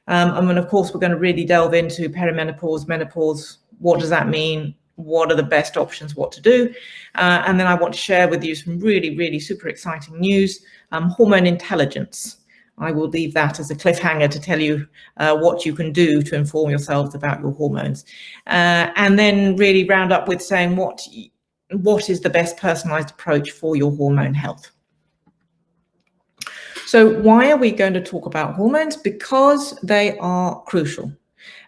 And then, of course, we're going to really delve into perimenopause, menopause. What does that mean? What are the best options, what to do? And then I want to share with you some really, really super exciting news. Hormone intelligence. I will leave that as a cliffhanger to tell you what you can do to inform yourselves about your hormones. And then really round up with saying what is the best personalized approach for your hormone health. So why are we going to talk about hormones? Because they are crucial.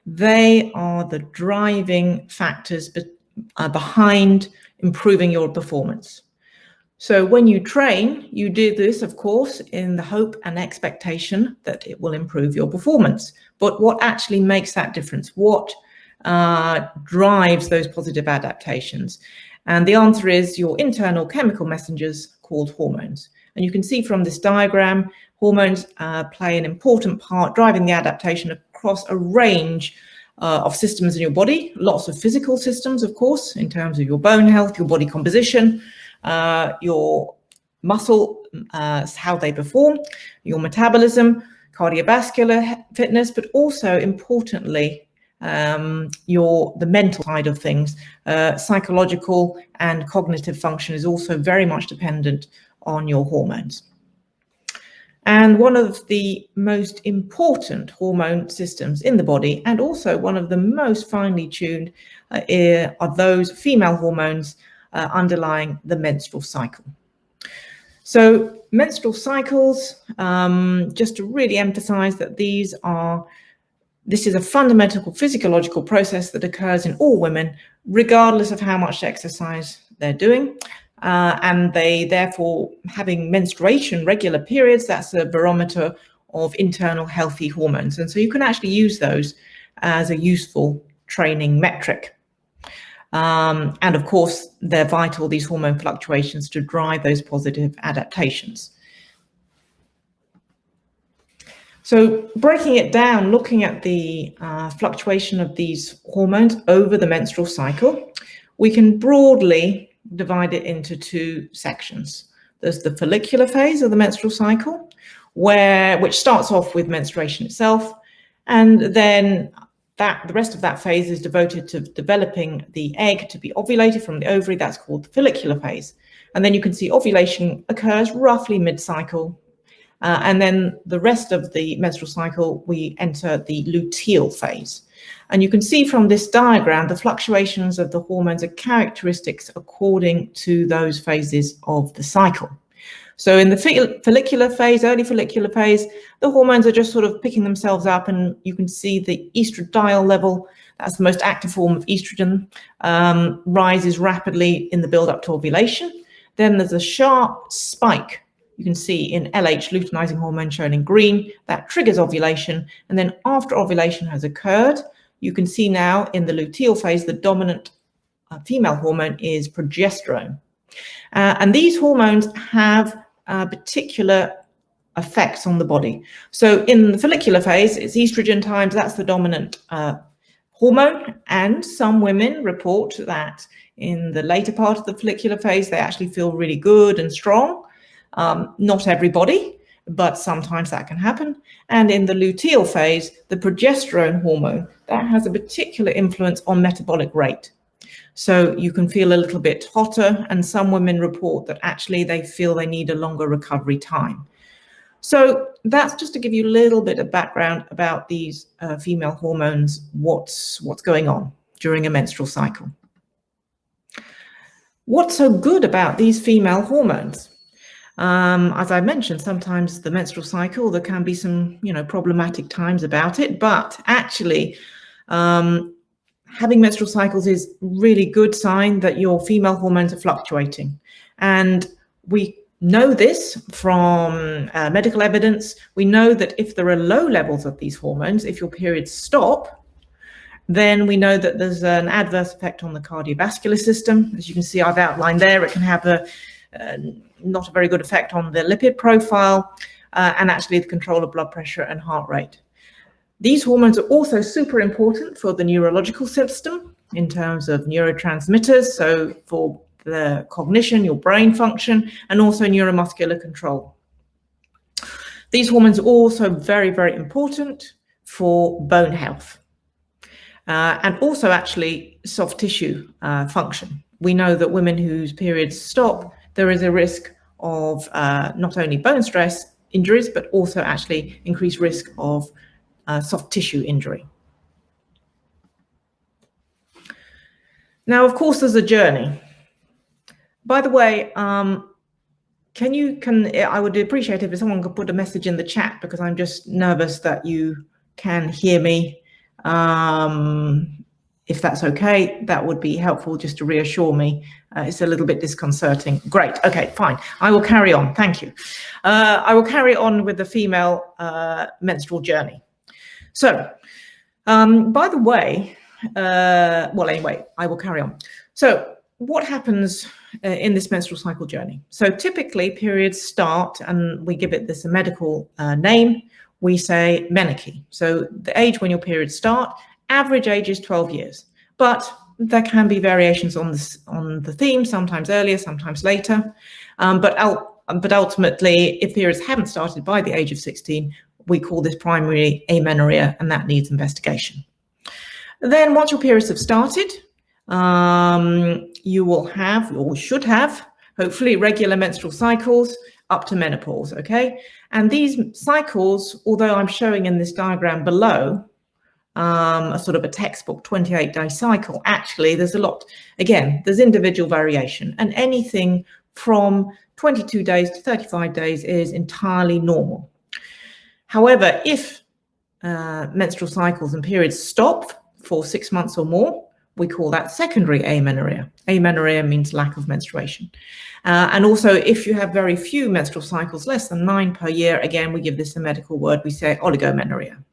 They are the driving factors behind improving your performance. So when you train, you do this, of course, in the hope and expectation that it will improve your performance. But what actually makes that difference? What drives those positive adaptations? And the answer is your internal chemical messengers called hormones. And you can see from this diagram, hormones play an important part driving the adaptation across a range of systems in your body. Lots of physical systems, of course, in terms of your bone health, your body composition, your muscle, how they perform, your metabolism, cardiovascular fitness, but also importantly, the mental side of things. Psychological and cognitive function is also very much dependent on your hormones. And one of the most important hormone systems in the body, and also one of the most finely tuned, are those female hormones underlying the menstrual cycle. So menstrual cycles, just to really emphasize that this is a fundamental physiological process that occurs in all women, regardless of how much exercise they're doing. And they therefore, having menstruation, regular periods, that's a barometer of internal healthy hormones. And so you can actually use those as a useful training metric. And of course, they're vital, these hormone fluctuations, to drive those positive adaptations. So breaking it down, looking at the fluctuation of these hormones over the menstrual cycle, we can broadly divide it into two sections. There's the follicular phase of the menstrual cycle, which starts off with menstruation itself, and then the rest of that phase is devoted to developing the egg to be ovulated from the ovary. That's called the follicular phase. And then you can see ovulation occurs roughly mid-cycle. And then the rest of the menstrual cycle, we enter the luteal phase. And you can see from this diagram, the fluctuations of the hormones are characteristics according to those phases of the cycle. So in the follicular phase, early follicular phase, the hormones are just sort of picking themselves up, and you can see the estradiol level, that's the most active form of estrogen, rises rapidly in the build-up to ovulation. Then there's a sharp spike you can see in LH, luteinizing hormone, shown in green, that triggers ovulation. And then after ovulation has occurred, you can see now in the luteal phase, the dominant female hormone is progesterone. And these hormones have particular effects on the body. So in the follicular phase, it's estrogen times, that's the dominant hormone. And some women report that in the later part of the follicular phase, they actually feel really good and strong. Not everybody, but sometimes that can happen. And in the luteal phase, the progesterone hormone, that has a particular influence on metabolic rate. So you can feel a little bit hotter, and some women report that actually they feel they need a longer recovery time. So that's just to give you a little bit of background about these female hormones, what's going on during a menstrual cycle. What's so good about these female hormones? As I mentioned, sometimes the menstrual cycle, there can be some, problematic times about it, but actually having menstrual cycles is really good sign that your female hormones are fluctuating. And we know this from medical evidence. We know that if there are low levels of these hormones, if your periods stop, then we know that there's an adverse effect on the cardiovascular system. As you can see, I've outlined there, it can have not a very good effect on the lipid profile and actually the control of blood pressure and heart rate. These hormones are also super important for the neurological system in terms of neurotransmitters, so for the cognition, your brain function, and also neuromuscular control. These hormones are also very, very important for bone health and also actually soft tissue function. We know that women whose periods stop, there is a risk of not only bone stress injuries, but also actually increased risk of soft tissue injury. Now, of course, there's a journey. By the way, I would appreciate if someone could put a message in the chat, because I'm just nervous that you can hear me. If that's okay, that would be helpful just to reassure me. It's a little bit disconcerting. Great. Okay, fine. I will carry on. Thank you. I will carry on with the female menstrual journey. So, by the way, well, anyway, I will carry on. So what happens in this menstrual cycle journey? So typically periods start, and we give it this a medical name. We say menarche. So the age when your periods start, average age is 12 years, but there can be variations on the theme, sometimes earlier, sometimes later. But ultimately, if periods haven't started by the age of 16, we call this primary amenorrhea, and that needs investigation. Then once your periods have started, you will have, or should have, hopefully regular menstrual cycles up to menopause, okay? And these cycles, although I'm showing in this diagram below, a sort of a textbook 28-day cycle, actually there's a lot, again, there's individual variation, and anything from 22 days to 35 days is entirely normal. However, if menstrual cycles and periods stop for 6 months or more, we call that secondary amenorrhea. Amenorrhea means lack of menstruation. And also, if you have very few menstrual cycles, less than 9 per year, again, we give this a medical word, we say oligomenorrhea.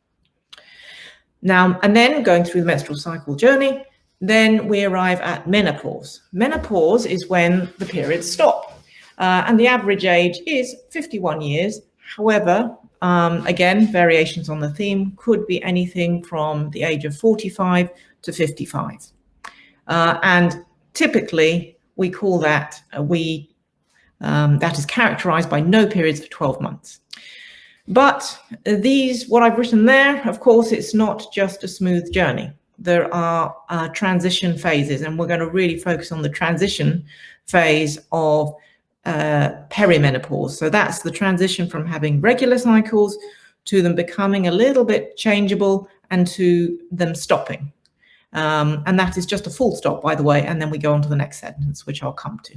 Now, and then going through the menstrual cycle journey, then we arrive at menopause. Menopause is when the periods stop. And the average age is 51 years. However, again, variations on the theme could be anything from the age of 45 to 55. And typically we call that, that is characterized by no periods for 12 months. But what I've written there, of course, it's not just a smooth journey. There are transition phases, and we're going to really focus on the transition phase of perimenopause. So that's the transition from having regular cycles to them becoming a little bit changeable and to them stopping. And that is just a full stop, by the way, and then we go on to the next sentence, which I'll come to.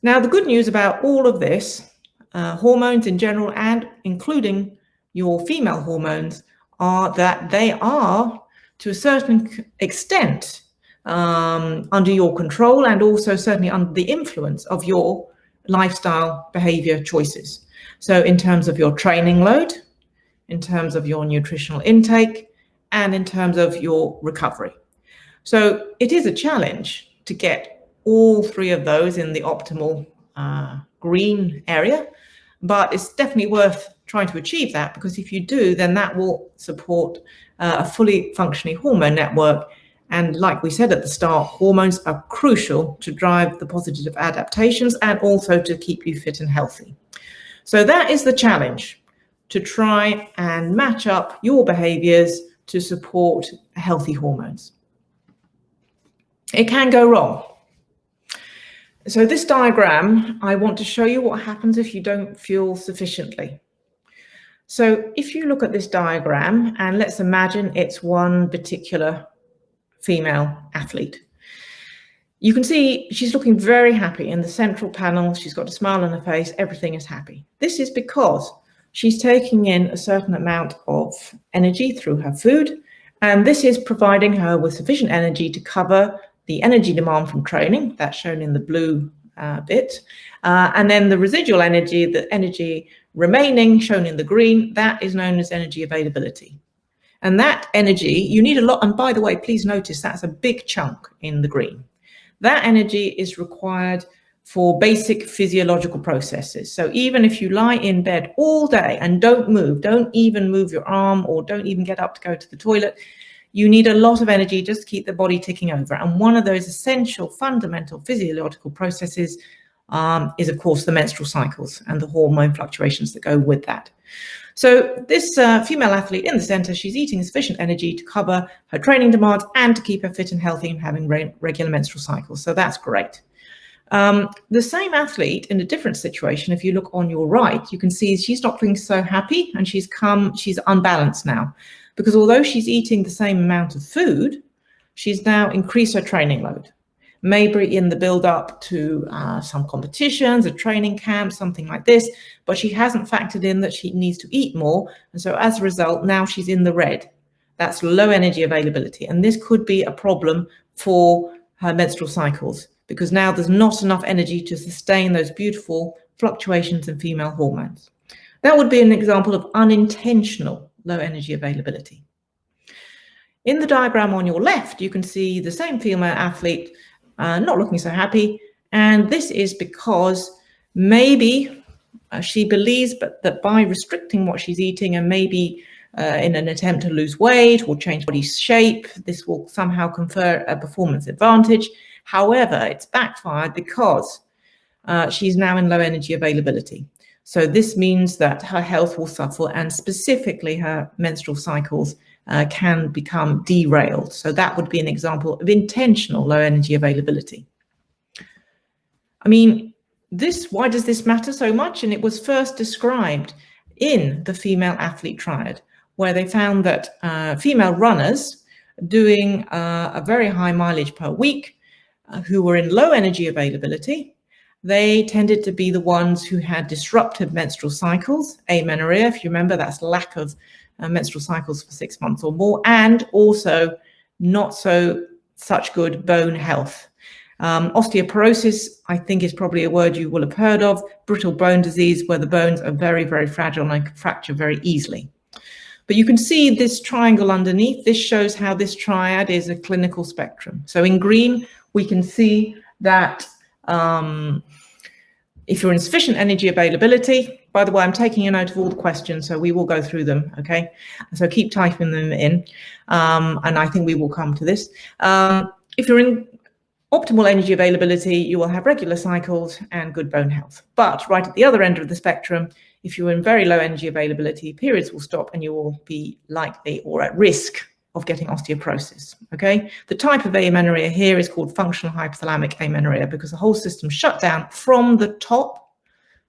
Now, the good news about all of this, hormones in general and including your female hormones, are that they are, to a certain extent, under your control, and also certainly under the influence of your lifestyle behavior choices. So in terms of your training load, in terms of your nutritional intake, and in terms of your recovery. So it is a challenge to get all three of those in the optimal green area, but it's definitely worth trying to achieve that, because if you do, then that will support a fully functioning hormone network. And like we said at the start, hormones are crucial to drive the positive adaptations and also to keep you fit and healthy. So that is the challenge, to try and match up your behaviors to support healthy hormones. It can go wrong. So this diagram, I want to show you what happens if you don't fuel sufficiently. So if you look at this diagram, and let's imagine it's one particular female athlete. You can see she's looking very happy in the central panel. She's got a smile on her face. Everything is happy. This is because she's taking in a certain amount of energy through her food, and this is providing her with sufficient energy to cover the energy demand from training. That's shown in the blue bit. And then the residual energy, the energy remaining, shown in the green, that is known as energy availability. And that energy, you need a lot. And by the way, please notice that's a big chunk in the green. That energy is required for basic physiological processes. So even if you lie in bed all day and don't move, don't even move your arm or don't even get up to go to the toilet, you need a lot of energy just to keep the body ticking over. And one of those essential fundamental physiological processes is, of course, the menstrual cycles and the hormone fluctuations that go with that. So this female athlete in the center, she's eating sufficient energy to cover her training demands and to keep her fit and healthy and having regular menstrual cycles. So that's great. The same athlete in a different situation, if you look on your right, you can see she's not feeling so happy and she's unbalanced now, because although she's eating the same amount of food, she's now increased her training load. Maybe in the build up to some competitions, a training camp, something like this, but she hasn't factored in that she needs to eat more. And so as a result, now she's in the red. That's low energy availability. And this could be a problem for her menstrual cycles, because now there's not enough energy to sustain those beautiful fluctuations in female hormones. That would be an example of unintentional low energy availability. In the diagram on your left, you can see the same female athlete not looking so happy. And this is because maybe she believes that by restricting what she's eating and maybe in an attempt to lose weight or change body shape, this will somehow confer a performance advantage. However, it's backfired because she's now in low energy availability. So this means that her health will suffer, and specifically her menstrual cycles can become derailed. So that would be an example of intentional low energy availability. I mean, why does this matter so much? And it was first described in the female athlete triad, where they found that female runners doing a very high mileage per week who were in low energy availability, they tended to be the ones who had disrupted menstrual cycles, amenorrhea, if you remember, that's lack of menstrual cycles for 6 months or more, and also not such good bone health. Osteoporosis, I think, is probably a word you will have heard of, brittle bone disease, where the bones are very, very fragile and can fracture very easily. But you can see this triangle underneath. This shows how this triad is a clinical spectrum. So in green, we can see that if you're in sufficient energy availability, by the way, I'm taking a note of all the questions, so we will go through them, okay? So keep typing them in, and I think we will come to this. If you're in optimal energy availability, you will have regular cycles and good bone health. But right at the other end of the spectrum, if you're in very low energy availability, periods will stop and you will be likely or at risk of getting osteoporosis, okay? The type of amenorrhea here is called functional hypothalamic amenorrhea because the whole system shut down from the top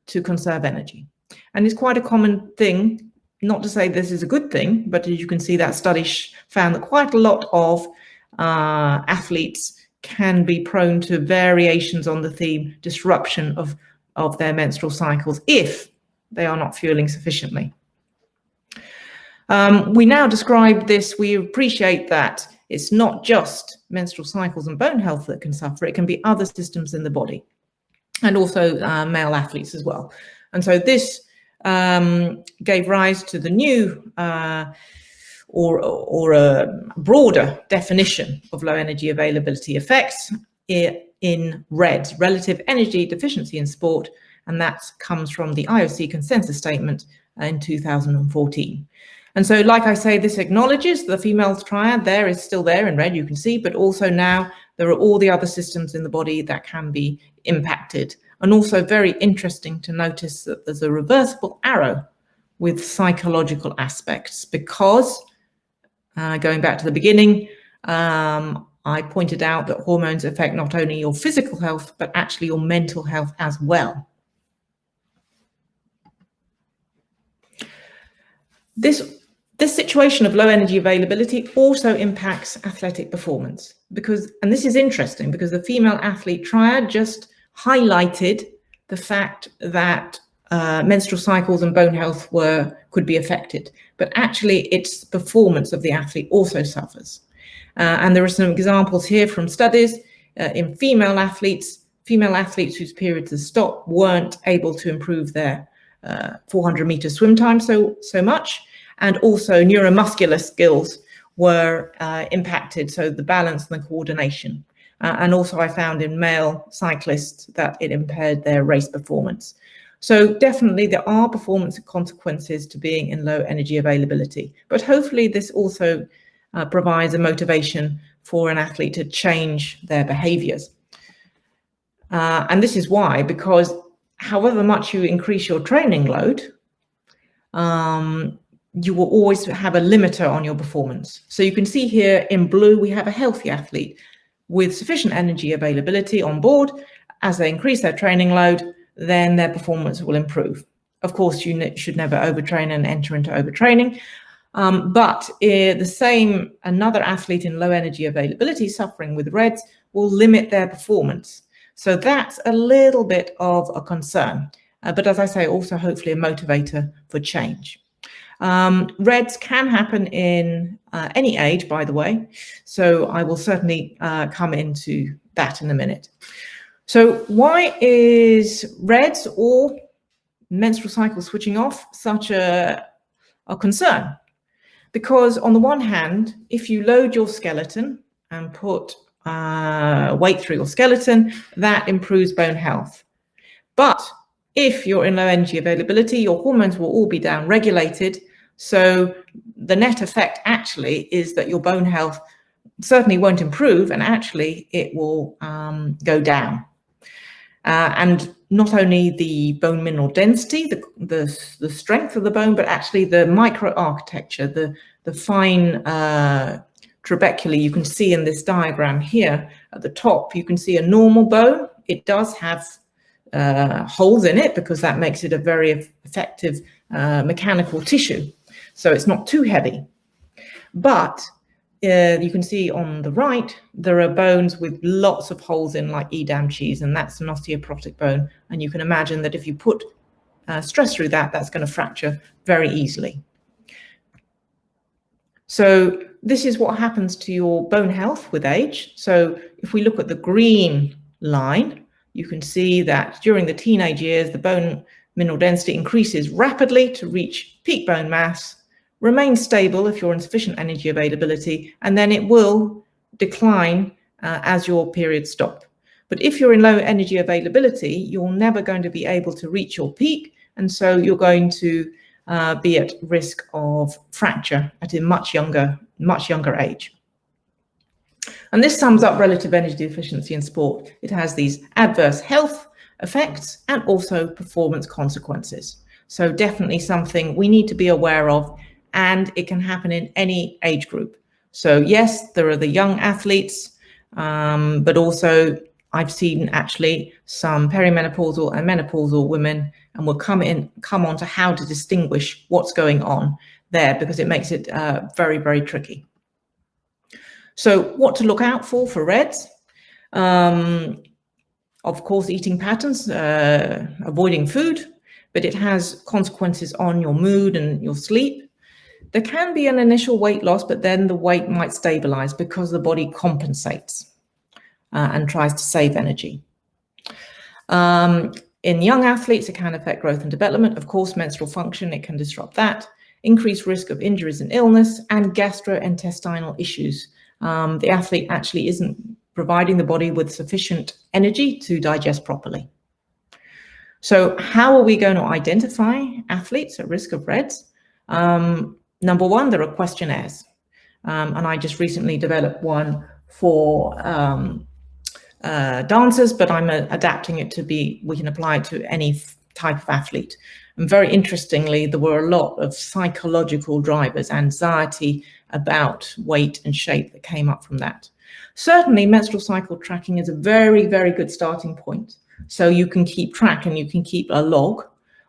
to conserve energy. And it's quite a common thing, not to say this is a good thing, but as you can see, that study found that quite a lot of athletes can be prone to variations on the theme disruption of their menstrual cycles if they are not fueling sufficiently. We now describe this, we appreciate that it's not just menstrual cycles and bone health that can suffer, it can be other systems in the body, and also male athletes as well. And so this gave rise to the new or a broader definition of low energy availability effects in REDS, relative energy deficiency in sport, and that comes from the IOC consensus statement in 2014. And so, like I say, this acknowledges the female triad there is still there in red, you can see, but also now there are all the other systems in the body that can be impacted. And also very interesting to notice that there's a reversible arrow with psychological aspects because, going back to the beginning, I pointed out that hormones affect not only your physical health, but actually your mental health as well. This situation of low energy availability also impacts athletic performance because, and this is interesting because the female athlete triad just highlighted the fact that menstrual cycles and bone health could be affected, but actually its performance of the athlete also suffers. And there are some examples here from studies in female athletes whose periods have stopped weren't able to improve their 400-meter swim time so much, and also neuromuscular skills were impacted, so the balance and the coordination. And also I found in male cyclists that it impaired their race performance. So definitely there are performance consequences to being in low energy availability, but hopefully this also provides a motivation for an athlete to change their behaviors. And this is why, because however much you increase your training load, you will always have a limiter on your performance. So you can see here in blue, we have a healthy athlete with sufficient energy availability on board. As they increase their training load, then their performance will improve. Of course, you should never overtrain and enter into overtraining. But another athlete in low energy availability suffering with REDS will limit their performance. So that's a little bit of a concern. But as I say, also hopefully a motivator for change. REDS can happen in any age, by the way. So I will certainly come into that in a minute. So why is REDS or menstrual cycle switching off such a concern? Because on the one hand, if you load your skeleton and put weight through your skeleton, that improves bone health. But if you're in low energy availability, your hormones will all be down regulated. So the net effect actually is that your bone health certainly won't improve, and actually it will go down. And not only the bone mineral density, the strength of the bone, but actually the microarchitecture, the fine trabeculae you can see in this diagram here at the top. You can see a normal bone. It does have holes in it because that makes it a very effective mechanical tissue. So it's not too heavy. But you can see on the right, there are bones with lots of holes in, like Edam cheese, and that's an osteoporotic bone. And you can imagine that if you put stress through that, that's going to fracture very easily. So this is what happens to your bone health with age. So if we look at the green line, you can see that during the teenage years, the bone mineral density increases rapidly to reach peak bone mass, remains stable if you're in sufficient energy availability, and then it will decline as your periods stop. But if you're in low energy availability, you're never going to be able to reach your peak, and so you're going to be at risk of fracture at a much younger age. And this sums up relative energy deficiency in sport. It has these adverse health effects and also performance consequences. So definitely something we need to be aware of, and it can happen in any age group. So yes, there are the young athletes, but also I've seen actually some perimenopausal and menopausal women, and we'll come on to how to distinguish what's going on there, because it makes it very, very tricky. So what to look out for REDS? Of course, eating patterns, avoiding food, but it has consequences on your mood and your sleep. There can be an initial weight loss, but then the weight might stabilize because the body compensates and tries to save energy. In young athletes, it can affect growth and development. Of course, menstrual function, it can disrupt that. Increased risk of injuries and illness, and gastrointestinal issues. The athlete actually isn't providing the body with sufficient energy to digest properly. So how are we going to identify athletes at risk of REDS? Number one, there are questionnaires. And I just recently developed one for dancers, but I'm adapting it to be, we can apply it to any type of athlete. And very interestingly, there were a lot of psychological drivers, anxiety about weight and shape that came up from that. Certainly, menstrual cycle tracking is a very, very good starting point. So you can keep track and you can keep a log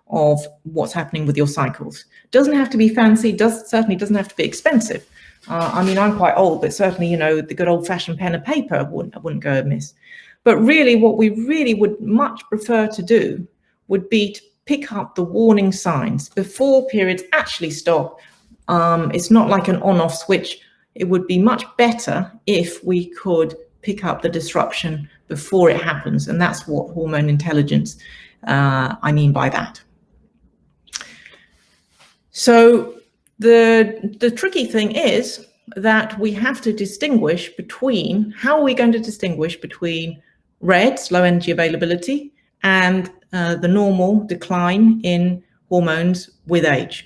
of what's happening with your cycles. Doesn't have to be fancy, certainly doesn't have to be expensive. I mean, I'm quite old, but certainly, you know, the good old-fashioned pen and paper wouldn't go amiss. But really, what we really would much prefer to do would be to pick up the warning signs before periods actually stop. It's not like an on-off switch. It would be much better if we could pick up the disruption before it happens. And that's what hormone intelligence, I mean by that. So the tricky thing is that we have to distinguish between, how are we going to distinguish between REDS, low energy availability, and the normal decline in hormones with age.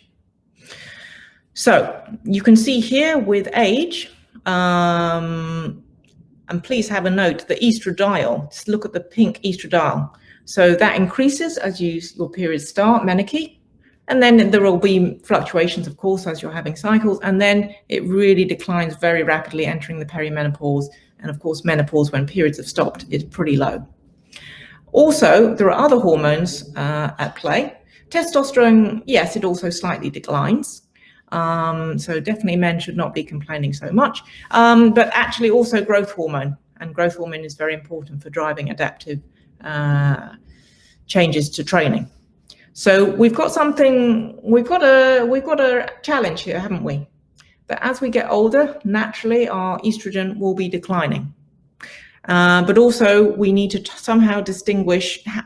So you can see here with age, And please have a note, the estradiol, just look at the pink estradiol. So that increases as your periods start, menarche, and then there will be fluctuations, of course, as you're having cycles, and then it really declines very rapidly entering the perimenopause. And of course, menopause, when periods have stopped, is pretty low. Also, there are other hormones at play. Testosterone, yes, it also slightly declines. So definitely men should not be complaining so much, but actually also growth hormone, and growth hormone is very important for driving adaptive changes to training. So we've got a challenge here, haven't we? That as we get older, naturally our estrogen will be declining. But also we need to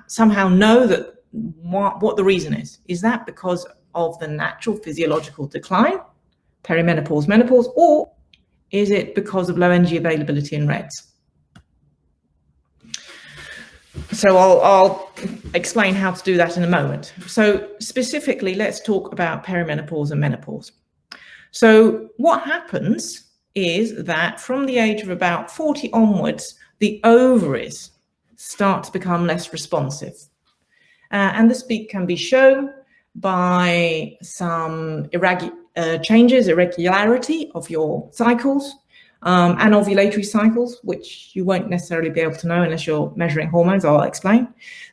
somehow know that what the reason is. Is that because of the natural physiological decline, perimenopause, menopause, or is it because of low energy availability in REDs? So I'll explain how to do that in a moment. So specifically, let's talk about perimenopause and menopause. So what happens is that from the age of about 40 onwards, the ovaries start to become less responsive. And this can be shown by some irregularity of your cycles, and ovulatory cycles, which you won't necessarily be able to know unless you're measuring hormones. I'll explain.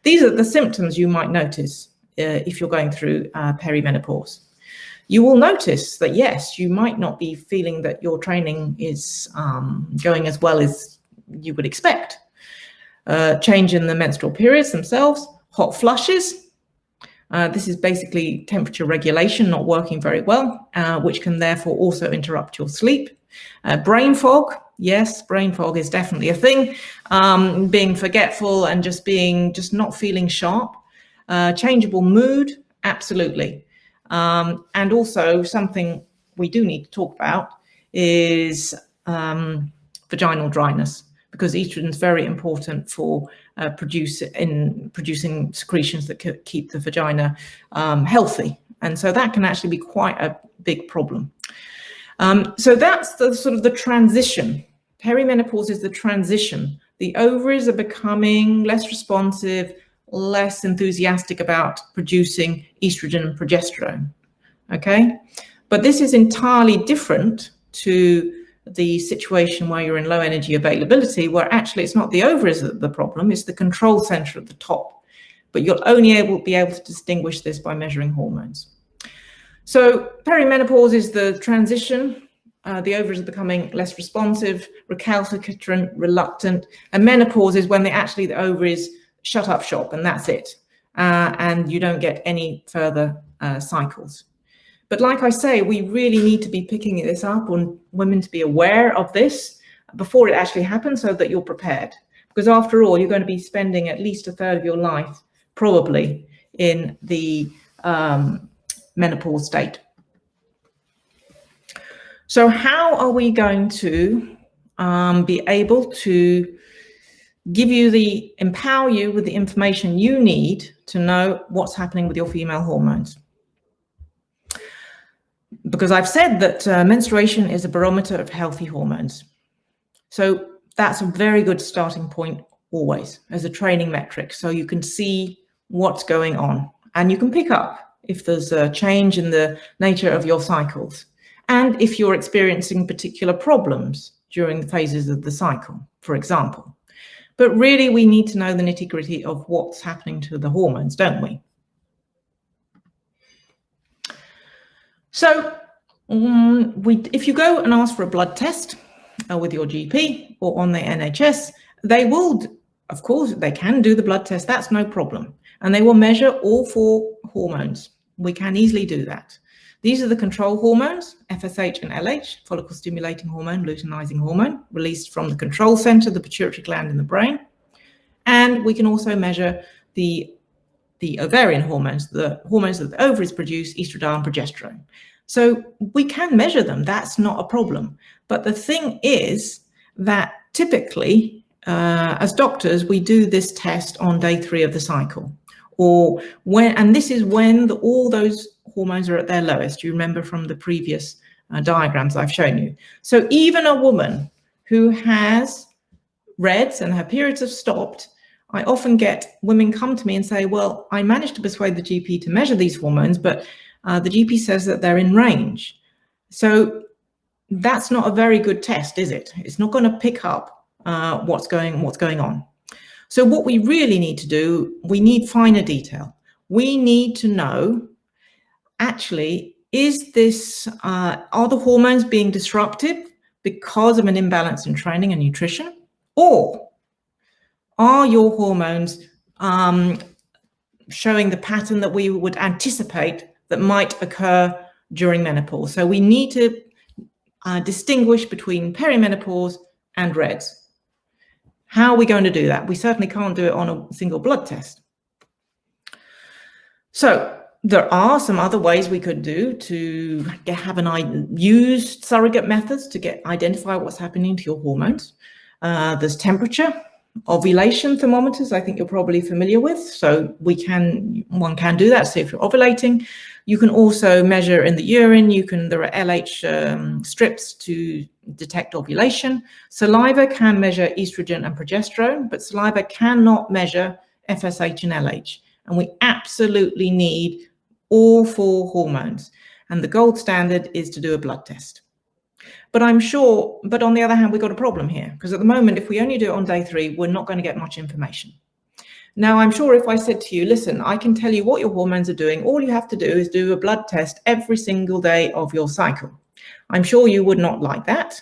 These are the symptoms you might notice if you're going through perimenopause. You will notice that, yes, you might not be feeling that your training is going as well as you would expect. Change in the menstrual periods themselves, hot flushes. This is basically temperature regulation not working very well, which can therefore also interrupt your sleep. Brain fog, yes, brain fog is definitely a thing. Being forgetful and just not feeling sharp. Changeable mood, absolutely. And also something we do need to talk about is vaginal dryness, because estrogen is very important for producing secretions that keep the vagina healthy. And so that can actually be quite a big problem. So that's the sort of the transition. Perimenopause is the transition. The ovaries are becoming less responsive, less enthusiastic about producing estrogen and progesterone. Okay, but this is entirely different to the situation where you're in low energy availability, where actually it's not the ovaries that are the problem, it's the control center at the top. But you'll only be able to distinguish this by measuring hormones. So perimenopause is the transition. The ovaries are becoming less responsive, recalcitrant, reluctant, and menopause is when the ovaries shut up shop and that's it. And you don't get any further cycles. But like I say, we really need to be picking this up on women to be aware of this before it actually happens so that you're prepared. Because after all, you're going to be spending at least a third of your life probably in the menopause state. So how are we going to be able to empower you with the information you need to know what's happening with your female hormones? Because I've said that menstruation is a barometer of healthy hormones. So that's a very good starting point always as a training metric. So you can see what's going on and you can pick up if there's a change in the nature of your cycles and if you're experiencing particular problems during the phases of the cycle, for example. But really, we need to know the nitty-gritty of what's happening to the hormones, don't we? So if you go and ask for a blood test with your GP or on the NHS, they will, of course, they can do the blood test. That's no problem. And they will measure all 4 hormones. We can easily do that. These are the control hormones, FSH and LH, follicle stimulating hormone, luteinizing hormone, released from the control center, the pituitary gland in the brain. And we can also measure the ovarian hormones, the hormones that the ovaries produce, estradiol and progesterone. So we can measure them, that's not a problem. But the thing is that typically, as doctors, we do this test on day 3 of the cycle. And this is when all those hormones are at their lowest. You remember from the previous diagrams I've shown you. So even a woman who has reds and her periods have stopped, I often get women come to me and say, well, I managed to persuade the GP to measure these hormones, but the GP says that they're in range. So that's not a very good test, is it? It's not going to pick up what's going on. So what we really need to do, we need finer detail. We need to know, actually, is this, are the hormones being disrupted because of an imbalance in training and nutrition? Or are your hormones showing the pattern that we would anticipate that might occur during menopause? So we need to distinguish between perimenopause and reds. How are we going to do that? We certainly can't do it on a single blood test. So there are some other ways we could do to use surrogate methods to identify what's happening to your hormones. There's temperature, ovulation thermometers, I think you're probably familiar with. So one can do that. So if you're ovulating, you can also measure in the urine. There are LH strips to detect ovulation. Saliva can measure estrogen and progesterone, but saliva cannot measure FSH and LH. And we absolutely need all 4 hormones. And the gold standard is to do a blood test. But on the other hand, we've got a problem here, because at the moment, if we only do it on day 3, we're not going to get much information. Now, I'm sure if I said to you, listen, I can tell you what your hormones are doing, all you have to do is do a blood test every single day of your cycle. I'm sure you would not like that.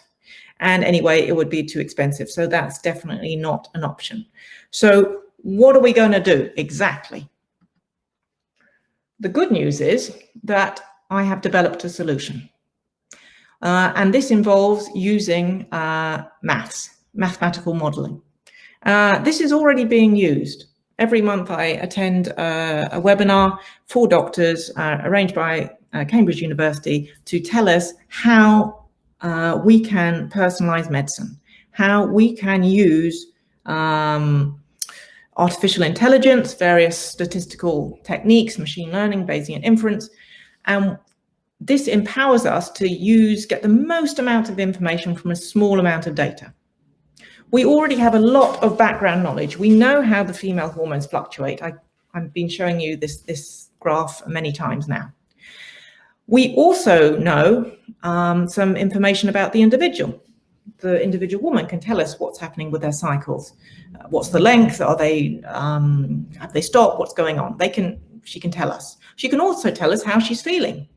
And anyway, it would be too expensive. So that's definitely not an option. So what are we going to do exactly? The good news is that I have developed a solution. And this involves using mathematical modeling. This is already being used. Every month I attend a webinar for doctors arranged by Cambridge University to tell us how we can personalize medicine, how we can use artificial intelligence, various statistical techniques, machine learning, Bayesian inference, and this empowers us to get the most amount of information from a small amount of data. We already have a lot of background knowledge. We know how the female hormones fluctuate. I've been showing you this graph many times now. We also know some information about the individual. The individual woman can tell us what's happening with their cycles. What's the length? Have they stopped? What's going on? She can tell us. She can also tell us how she's feeling,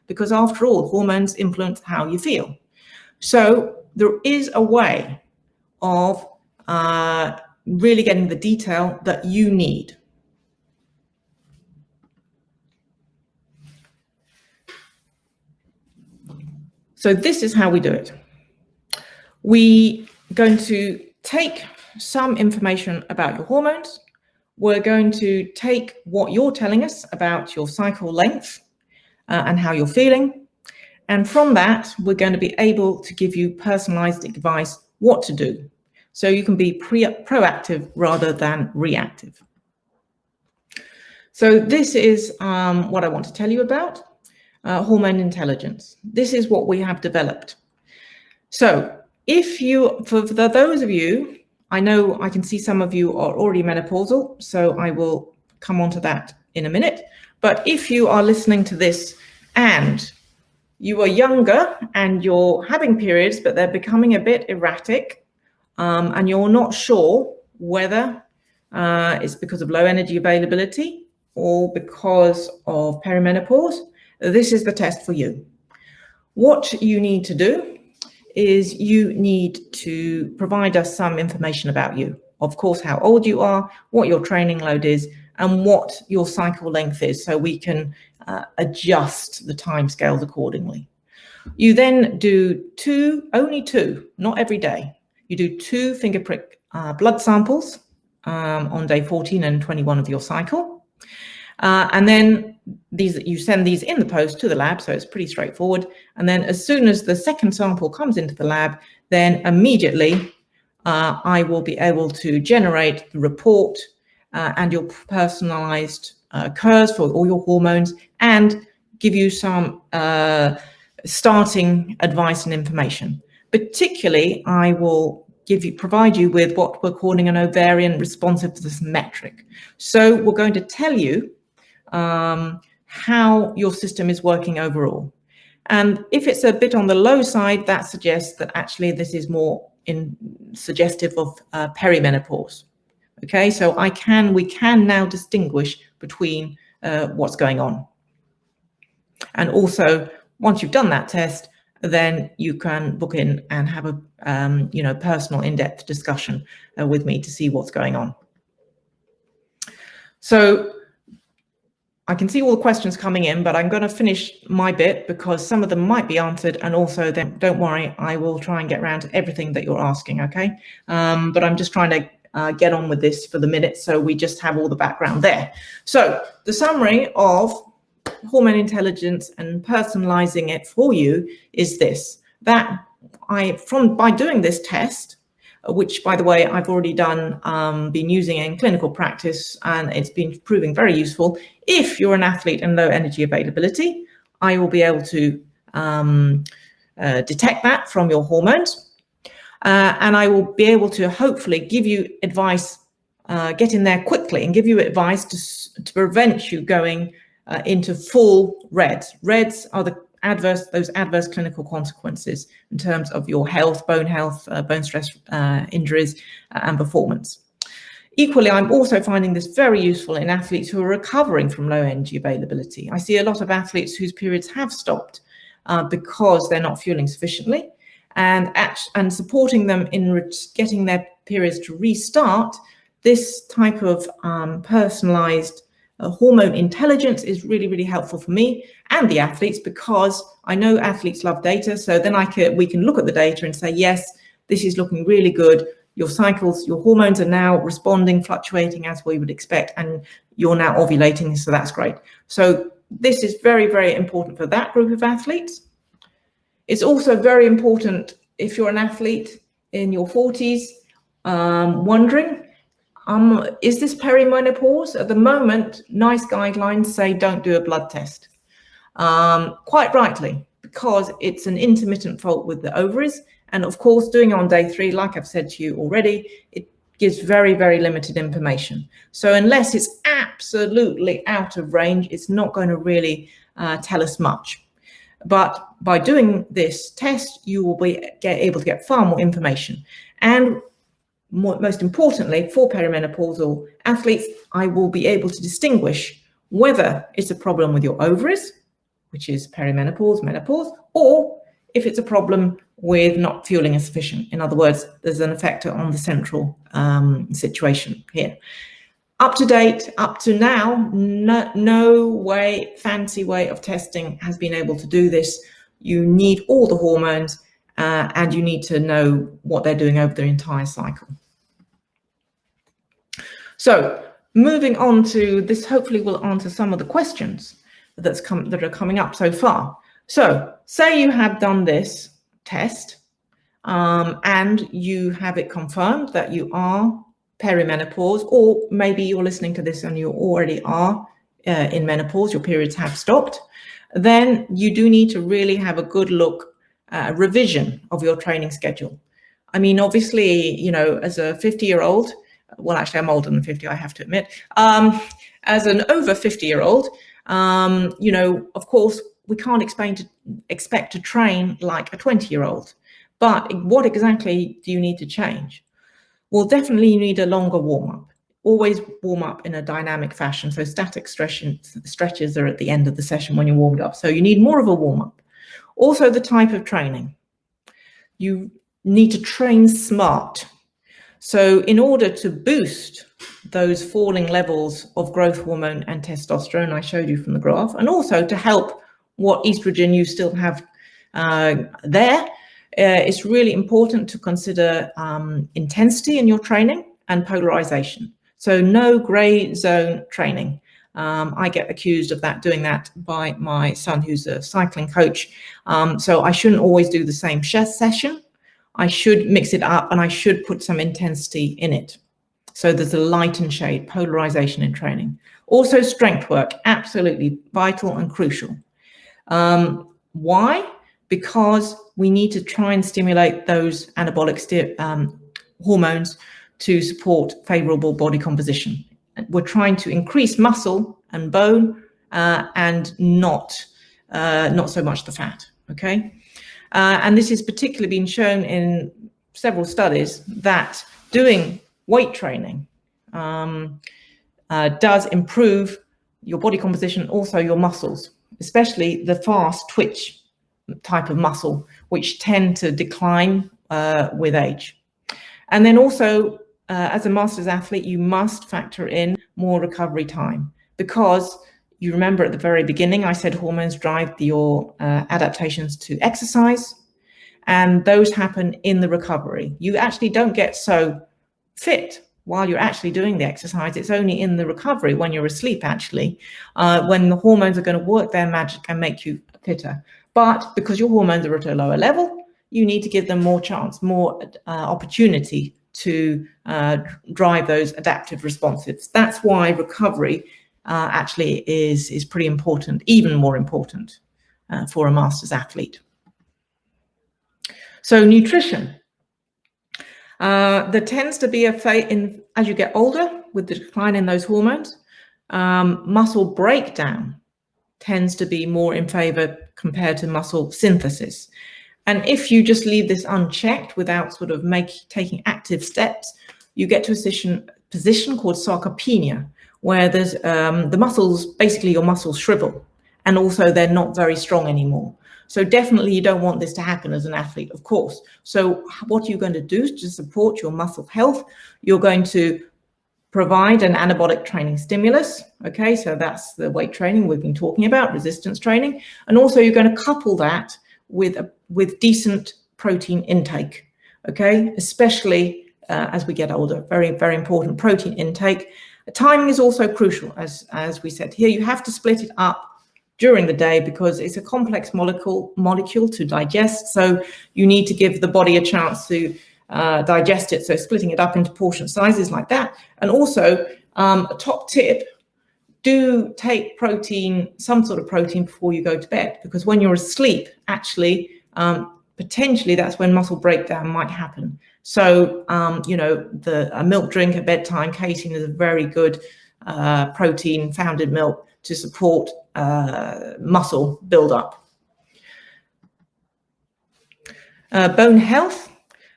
because after all, hormones influence how you feel. So there is a way of really getting the detail that you need. So this is how we do it. We're going to take some information about your hormones. We're going to take what you're telling us about your cycle length and how you're feeling. And from that, we're going to be able to give you personalized advice what to do. So you can be proactive rather than reactive. So this is what I want to tell you about, hormone intelligence. This is what we have developed. So for those of you, I know I can see some of you are already menopausal, so I will come on to that in a minute. But if you are listening to this and you are younger and you're having periods, but they're becoming a bit erratic, and you're not sure whether it's because of low energy availability or because of perimenopause, this is the test for you. What you need to do is you need to provide us some information about you. Of course, how old you are, what your training load is, and what your cycle length is, so we can adjust the timescales accordingly. You then do only two, not every day. You do 2 finger prick blood samples on day 14 and 21 of your cycle. And then you send these in the post to the lab, so it's pretty straightforward. And then as soon as the second sample comes into the lab, then immediately I will be able to generate the report and your personalized curves for all your hormones and give you some starting advice and information. Particularly, I will provide you with what we're calling an ovarian responsiveness metric. So we're going to tell you how your system is working overall. And if it's a bit on the low side, that suggests that actually this is more suggestive of perimenopause. Okay, so we can now distinguish between what's going on. And also, once you've done that test, then you can book in and have a personal in-depth discussion with me to see what's going on. So I can see all the questions coming in, but I'm going to finish my bit because some of them might be answered, and also then don't worry, I will try and get around to everything that you're asking, okay? But I'm just trying to get on with this for the minute, so we just have all the background there. So the summary of hormone intelligence and personalizing it for you is this: that by doing this test, which, by the way, I've already been using in clinical practice, and it's been proving very useful. If you're an athlete and low energy availability, I will be able to detect that from your hormones, and I will be able to hopefully give you advice, get in there quickly and give you advice to prevent you going into full reds. Reds are those adverse clinical consequences in terms of your health, bone stress injuries, and performance. Equally, I'm also finding this very useful in athletes who are recovering from low energy availability. I see a lot of athletes whose periods have stopped because they're not fueling sufficiently, and supporting them in getting their periods to restart. This type of personalized hormone intelligence is really, really helpful for me and the athletes, because I know athletes love data. So then we can look at the data and say, yes, this is looking really good. Your cycles, your hormones are now responding, fluctuating as we would expect, and you're now ovulating. So that's great. So this is very, very important for that group of athletes. It's also very important if you're an athlete in your 40s, wondering, is this perimenopause? At the moment, NICE guidelines say don't do a blood test. Quite rightly, because it's an intermittent fault with the ovaries. And of course, doing it on day 3, like I've said to you already, it gives very, very limited information. So unless it's absolutely out of range, it's not going to really tell us much. But by doing this test, you will be able to get far more information. And most importantly, for perimenopausal athletes, I will be able to distinguish whether it's a problem with your ovaries, which is perimenopause, menopause, or if it's a problem with not fueling as sufficient. In other words, there's an effect on the central situation here. Up to date, up to now, no fancy way of testing has been able to do this. You need all the hormones, and you need to know what they're doing over their entire cycle. So moving on to this, hopefully will answer some of the questions that are coming up so far. So say you have done this test and you have it confirmed that you are perimenopause, or maybe you're listening to this and you already are in menopause, your periods have stopped, then you do need to really have a good look, revision of your training schedule. I mean, obviously, you know, as a 50-year-old, well, actually, I'm older than 50, I have to admit. As an over 50-year-old, you know, of course, we can't expect to train like a 20-year-old. But what exactly do you need to change? Well, definitely you need a longer warm-up. Always warm up in a dynamic fashion. So static stretches are at the end of the session when you're warmed up. So you need more of a warm-up. Also, the type of training. You need to train smart. So in order to boost those falling levels of growth hormone and testosterone I showed you from the graph, and also to help what estrogen you still have there, it's really important to consider intensity in your training and polarization. So no gray zone training. I get accused of doing that by my son, who's a cycling coach. So I shouldn't always do the same session. I should mix it up, and I should put some intensity in it. So there's a light and shade, polarization in training. Also strength work, absolutely vital and crucial. Why? Because we need to try and stimulate those anabolic hormones to support favorable body composition. We're trying to increase muscle and bone and not so much the fat, okay? And this has particularly been shown in several studies that doing weight training does improve your body composition, also your muscles, especially the fast twitch type of muscle, which tend to decline with age. And then also, as a masters athlete, you must factor in more recovery time, because you remember at the very beginning, I said hormones drive your adaptations to exercise, and those happen in the recovery. You actually don't get so fit while you're actually doing the exercise. It's only in the recovery, when you're asleep, actually, when the hormones are going to work their magic and make you fitter. But because your hormones are at a lower level, you need to give them more chance, more opportunity to drive those adaptive responses. That's why recovery actually is pretty important, even more important for a masters athlete. So nutrition. There tends to be as you get older, with the decline in those hormones, muscle breakdown tends to be more in favor compared to muscle synthesis. And if you just leave this unchecked without sort of taking active steps, you get to a position called sarcopenia, where there's the muscles, basically your muscles shrivel, and also they're not very strong anymore. So definitely you don't want this to happen as an athlete, of course. So what are you going to do to support your muscle health? You're going to provide an anabolic training stimulus. Okay, so that's the weight training we've been talking about, resistance training. And also you're going to couple that with decent protein intake. Okay, especially as we get older, very, very important protein intake. Timing is also crucial, as we said here. You have to split it up during the day because it's a complex molecule to digest. So you need to give the body a chance to digest it. So splitting it up into portion sizes like that. And also a top tip, do take protein, some sort of protein before you go to bed, because when you're asleep, actually, potentially that's when muscle breakdown might happen. So, a milk drink at bedtime, casein is a very good protein found in milk to support muscle buildup. Bone health.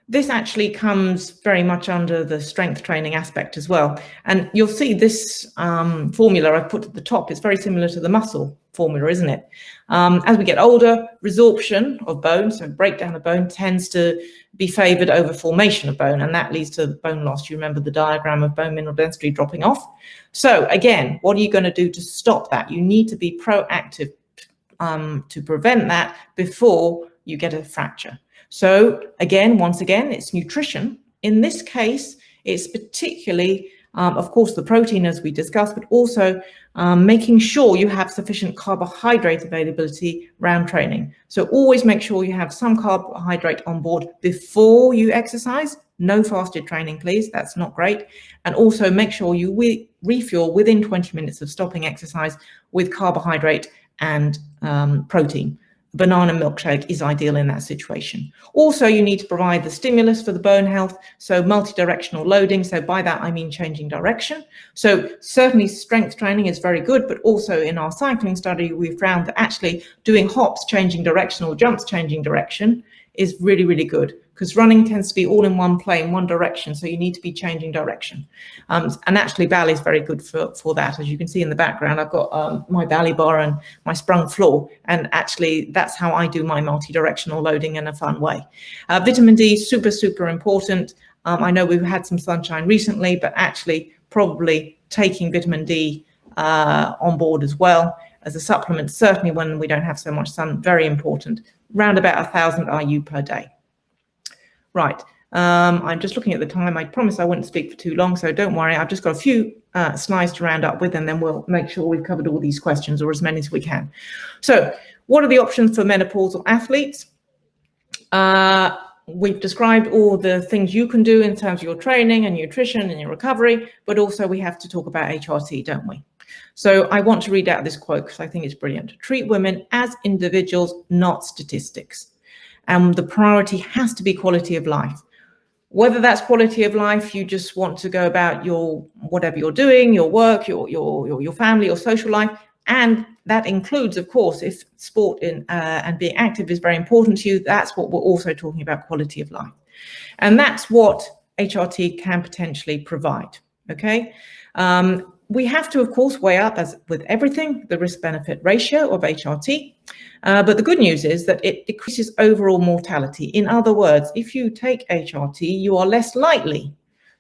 This actually comes very much under the strength training aspect as well. And you'll see this formula I've put at the top is very similar to the muscle formula, isn't it? As we get older, resorption of bone, so breakdown of bone, tends to be favored over formation of bone, and that leads to bone loss. You remember the diagram of bone mineral density dropping off. So again, what are you going to do to stop that? You need to be proactive to prevent that before you get a fracture. So again, once again, it's nutrition. In this case, it's particularly, of course, the protein as we discussed, but also making sure you have sufficient carbohydrate availability around training. So always make sure you have some carbohydrate on board before you exercise. No fasted training, please. That's not great. And also make sure you refuel within 20 minutes of stopping exercise with carbohydrate and protein. Banana milkshake is ideal in that situation. Also, you need to provide the stimulus for the bone health, so multi-directional loading. So by that, I mean changing direction. So certainly strength training is very good, but also in our cycling study, we found that actually doing hops, changing direction, or jumps, changing direction is really, really good, because running tends to be all in one plane, one direction. So you need to be changing direction. And actually ballet is very good for that. As you can see in the background, I've got my ballet bar and my sprung floor. And actually that's how I do my multi-directional loading in a fun way. Vitamin D, super, super important. I know we've had some sunshine recently, but actually probably taking vitamin D on board as well as a supplement, certainly when we don't have so much sun, very important. Round about 1,000 IU per day. Right, I'm just looking at the time. I promised I wouldn't speak for too long, so don't worry. I've just got a few slides to round up with, and then we'll make sure we've covered all these questions, or as many as we can. So what are the options for menopausal athletes? We've described all the things you can do in terms of your training and nutrition and your recovery, but also we have to talk about HRT, don't we? So I want to read out this quote because I think it's brilliant. Treat women as individuals, not statistics. And the priority has to be quality of life. Whether that's quality of life, you just want to go about your whatever you're doing, your work, your family, your social life, and that includes, of course, if sport and being active is very important to you, that's what we're also talking about, quality of life. And that's what HRT can potentially provide, okay? We have to, of course, weigh up, as with everything, the risk-benefit ratio of HRT. But the good news is that it decreases overall mortality. In other words, if you take HRT, you are less likely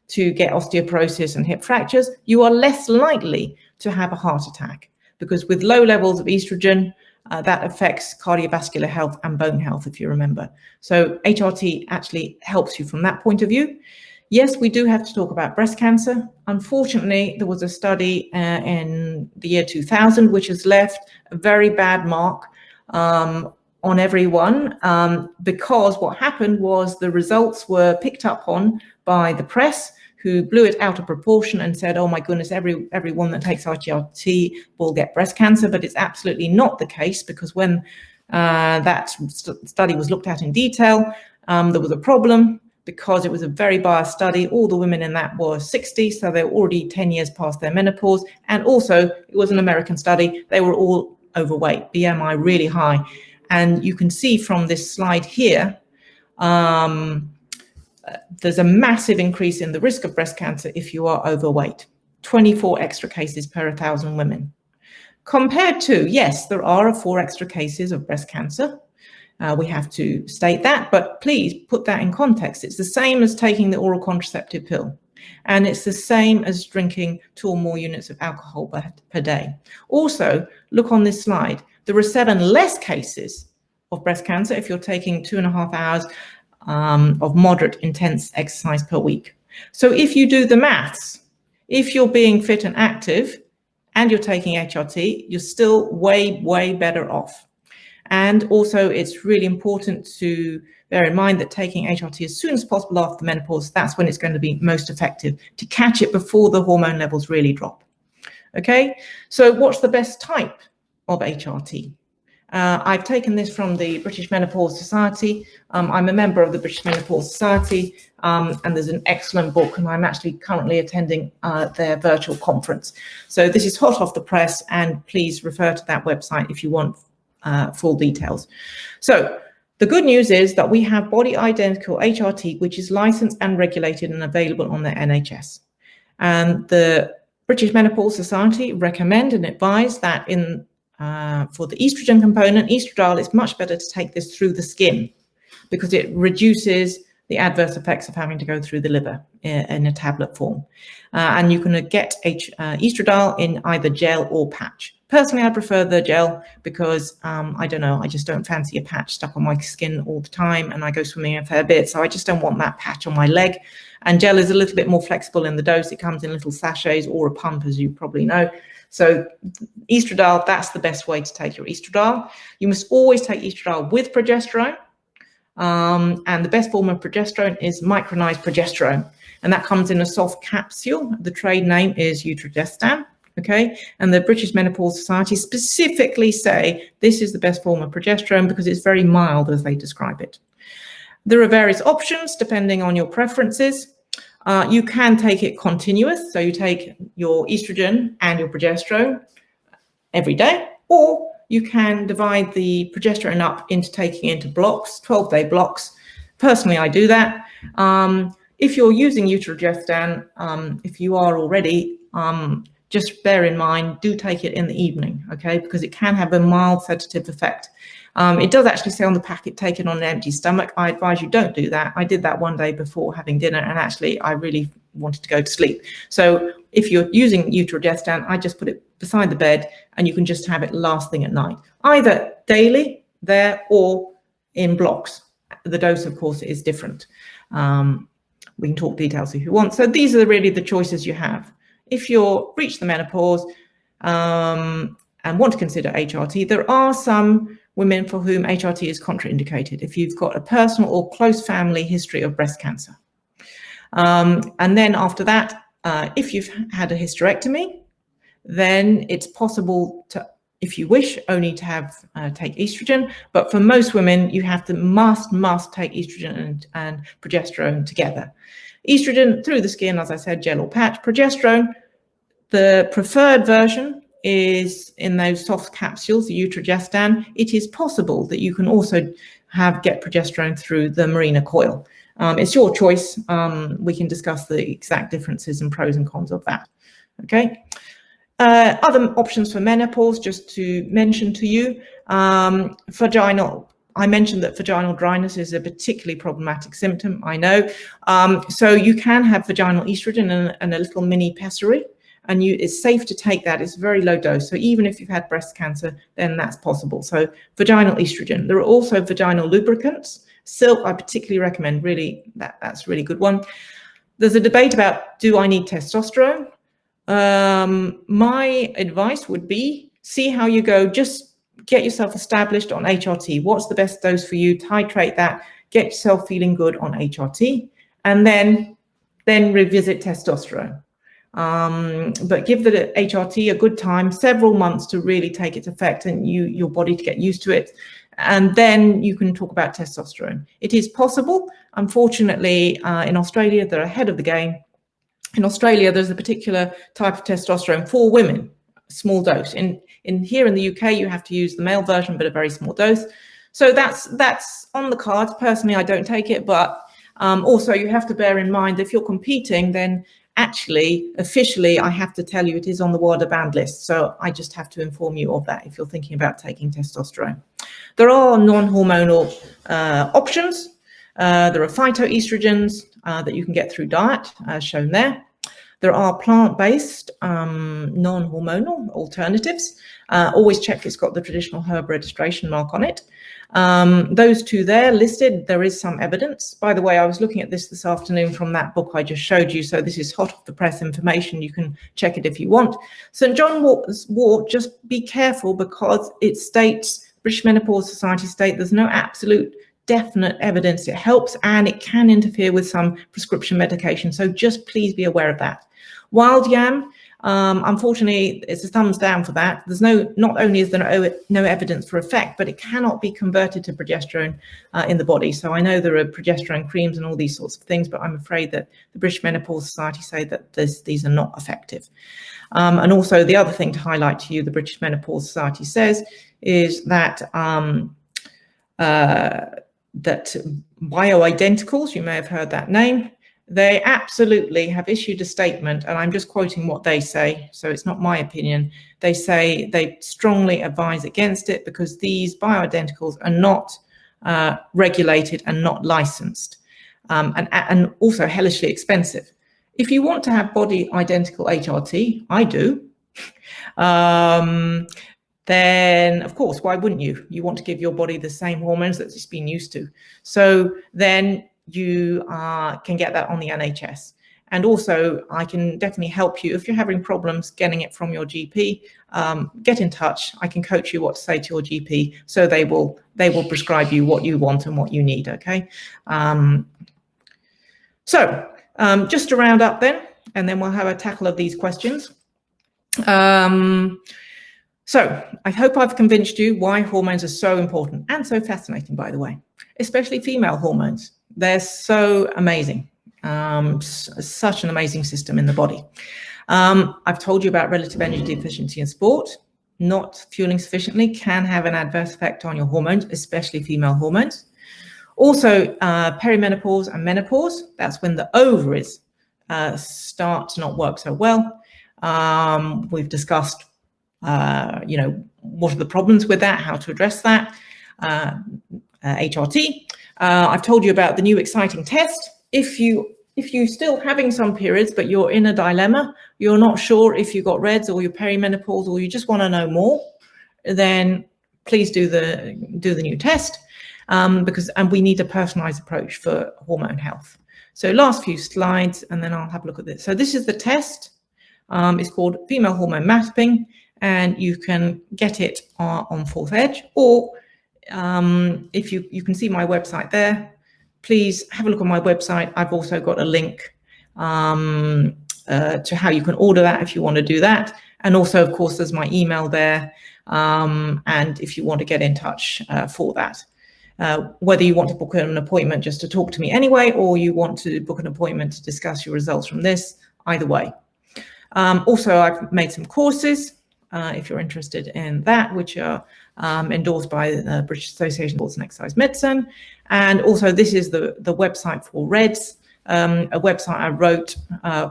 to get osteoporosis and hip fractures. You are less likely to have a heart attack, because with low levels of estrogen, that affects cardiovascular health and bone health, if you remember. So HRT actually helps you from that point of view. Yes, we do have to talk about breast cancer. Unfortunately, there was a study in the year 2000 which has left a very bad mark on everyone, because what happened was the results were picked up on by the press, who blew it out of proportion and said, oh my goodness, everyone that takes HRT will get breast cancer. But it's absolutely not the case, because when that study was looked at in detail, there was a problem, because it was a very biased study. All the women in that were 60, so they were already 10 years past their menopause. And also, it was an American study. They were all overweight, BMI really high. And you can see from this slide here, there's a massive increase in the risk of breast cancer if you are overweight, 24 extra cases per 1,000 women. Compared to, yes, there are 4 extra cases of breast cancer. We have to state that, but please put that in context. It's the same as taking the oral contraceptive pill, and it's the same as drinking 2 or more units of alcohol per day. Also, look on this slide. There are 7 less cases of breast cancer if you're taking 2.5 hours of moderate intense exercise per week. So if you do the maths, if you're being fit and active and you're taking HRT, you're still way, way better off. And also, it's really important to bear in mind that taking HRT as soon as possible after menopause, that's when it's going to be most effective, to catch it before the hormone levels really drop. Okay, so what's the best type of HRT? I've taken this from the British Menopause Society. I'm a member of the British Menopause Society, and there's an excellent book, and I'm actually currently attending their virtual conference. So this is hot off the press, and please refer to that website if you want full details. So the good news is that we have body identical HRT, which is licensed and regulated and available on the NHS. And the British Menopause Society recommend and advise that for the estrogen component, estradiol, it's much better to take this through the skin, because it reduces the adverse effects of having to go through the liver in a tablet form. And you can get estradiol in either gel or patch. Personally, I prefer the gel because, I don't know, I just don't fancy a patch stuck on my skin all the time, and I go swimming a fair bit, so I just don't want that patch on my leg. And gel is a little bit more flexible in the dose. It comes in little sachets or a pump, as you probably know. So estradiol, that's the best way to take your estradiol. You must always take estradiol with progesterone. And the best form of progesterone is micronized progesterone. And that comes in a soft capsule. The trade name is Utrogestan. Okay, and the British Menopause Society specifically say this is the best form of progesterone because it's very mild, as they describe it. There are various options depending on your preferences. You can take it continuous, so you take your estrogen and your progesterone every day, or you can divide the progesterone up into taking into blocks, 12-day blocks. Personally, I do that. If you're using Utrogestan, if you are already, just bear in mind, do take it in the evening, okay? Because it can have a mild sedative effect. It does actually say on the packet, take it on an empty stomach. I advise you don't do that. I did that one day before having dinner, and actually I really wanted to go to sleep. So if you're using Utrogestan, I just put it beside the bed, and you can just have it last thing at night, either daily there or in blocks. The dose, of course, is different. We can talk details if you want. So these are really the choices you have. If you're reached the menopause and want to consider HRT, there are some women for whom HRT is contraindicated if you've got a personal or close family history of breast cancer. And then after that, if you've had a hysterectomy, then it's possible to if you wish, only to have take estrogen, but for most women, you have to must take estrogen and progesterone together. Estrogen through the skin, as I said, gel or patch. Progesterone, the preferred version is in those soft capsules, the Utrogestan. It is possible that you can also get progesterone through the Mirena coil. It's your choice. We can discuss the exact differences and pros and cons of that. Okay. Other options for menopause, just to mention to you, vaginal. I mentioned that vaginal dryness is a particularly problematic symptom, I know. So you can have vaginal estrogen and a little mini pessary, and it's safe to take that. It's a very low dose. So even if you've had breast cancer, then that's possible. So vaginal estrogen. There are also vaginal lubricants. Silk, I particularly recommend, really, that's a really good one. There's a debate about, do I need testosterone? My advice would be, see how you go. Just get yourself established on HRT. What's the best dose for you? Titrate that, get yourself feeling good on HRT, and then revisit testosterone. But give the HRT a good time, several months to really take its effect and your body to get used to it. And then you can talk about testosterone. It is possible. Unfortunately, in Australia, they're ahead of the game. In Australia, there's a particular type of testosterone for women, small dose. In here in the UK, you have to use the male version, but a very small dose. So that's on the cards. Personally, I don't take it, but also you have to bear in mind, if you're competing, then actually, officially, I have to tell you it is on the WADA banned list. So I just have to inform you of that if you're thinking about taking testosterone. There are non-hormonal options. There are phytoestrogens that you can get through diet, as shown there. There are plant-based non-hormonal alternatives. Always check it's got the traditional herb registration mark on it. Those two there listed, there is some evidence. By the way, I was looking at this afternoon from that book I just showed you, so this is hot off the press information. You can check it if you want. St. John Wort, just be careful, because it states, British Menopause Society state, there's no absolute definite evidence it helps, and it can interfere with some prescription medication. So just please be aware of that. Wild yam, unfortunately, it's a thumbs down for that. There's not only is there no evidence for effect, but it cannot be converted to progesterone in the body. So I know there are progesterone creams and all these sorts of things, but I'm afraid that the British Menopause Society say that these are not effective. And also the other thing to highlight to you, the British Menopause Society says, is that that bioidenticals, you may have heard that name, they absolutely have issued a statement, and I'm just quoting what they say, so it's not my opinion. They say they strongly advise against it because these bioidenticals are not regulated and not licensed, and also hellishly expensive. If you want to have body identical HRT, I do, then of course, why wouldn't you? You want to give your body the same hormones that it's been used to. So then you can get that on the NHS. And also I can definitely help you if you're having problems getting it from your GP. Get in touch. I can coach you what to say to your GP, so they will prescribe you what you want and what you need. Okay. Just to round up then, and then we'll have a tackle of these questions. So I hope I've convinced you why hormones are so important and so fascinating, by the way, especially female hormones. They're so amazing, such an amazing system in the body. I've told you about relative energy deficiency in sport. Not fueling sufficiently can have an adverse effect on your hormones, especially female hormones. Also, perimenopause and menopause, that's when the ovaries start to not work so well. We've discussed what are the problems with that, how to address that, HRT. I've told you about the new exciting test. If you're still having some periods, but you're in a dilemma, you're not sure if you got REDS or you're perimenopause, or you just want to know more, then please do the new test, because we need a personalized approach for hormone health. So last few slides, and then I'll have a look at this. So this is the test. It's called female hormone mapping, and you can get it on Fourth Edge, or if you can see my website there, please have a look on my website. I've also got a link to how you can order that if you want to do that. And also, of course, there's my email there. and if you want to get in touch for that. Whether you want to book an appointment just to talk to me anyway, or you want to book an appointment to discuss your results from this, either way. Also, I've made some courses, if you're interested in that, which are endorsed by the British Association of Sports and Exercise Medicine. And also, this is the website for REDS, a website I wrote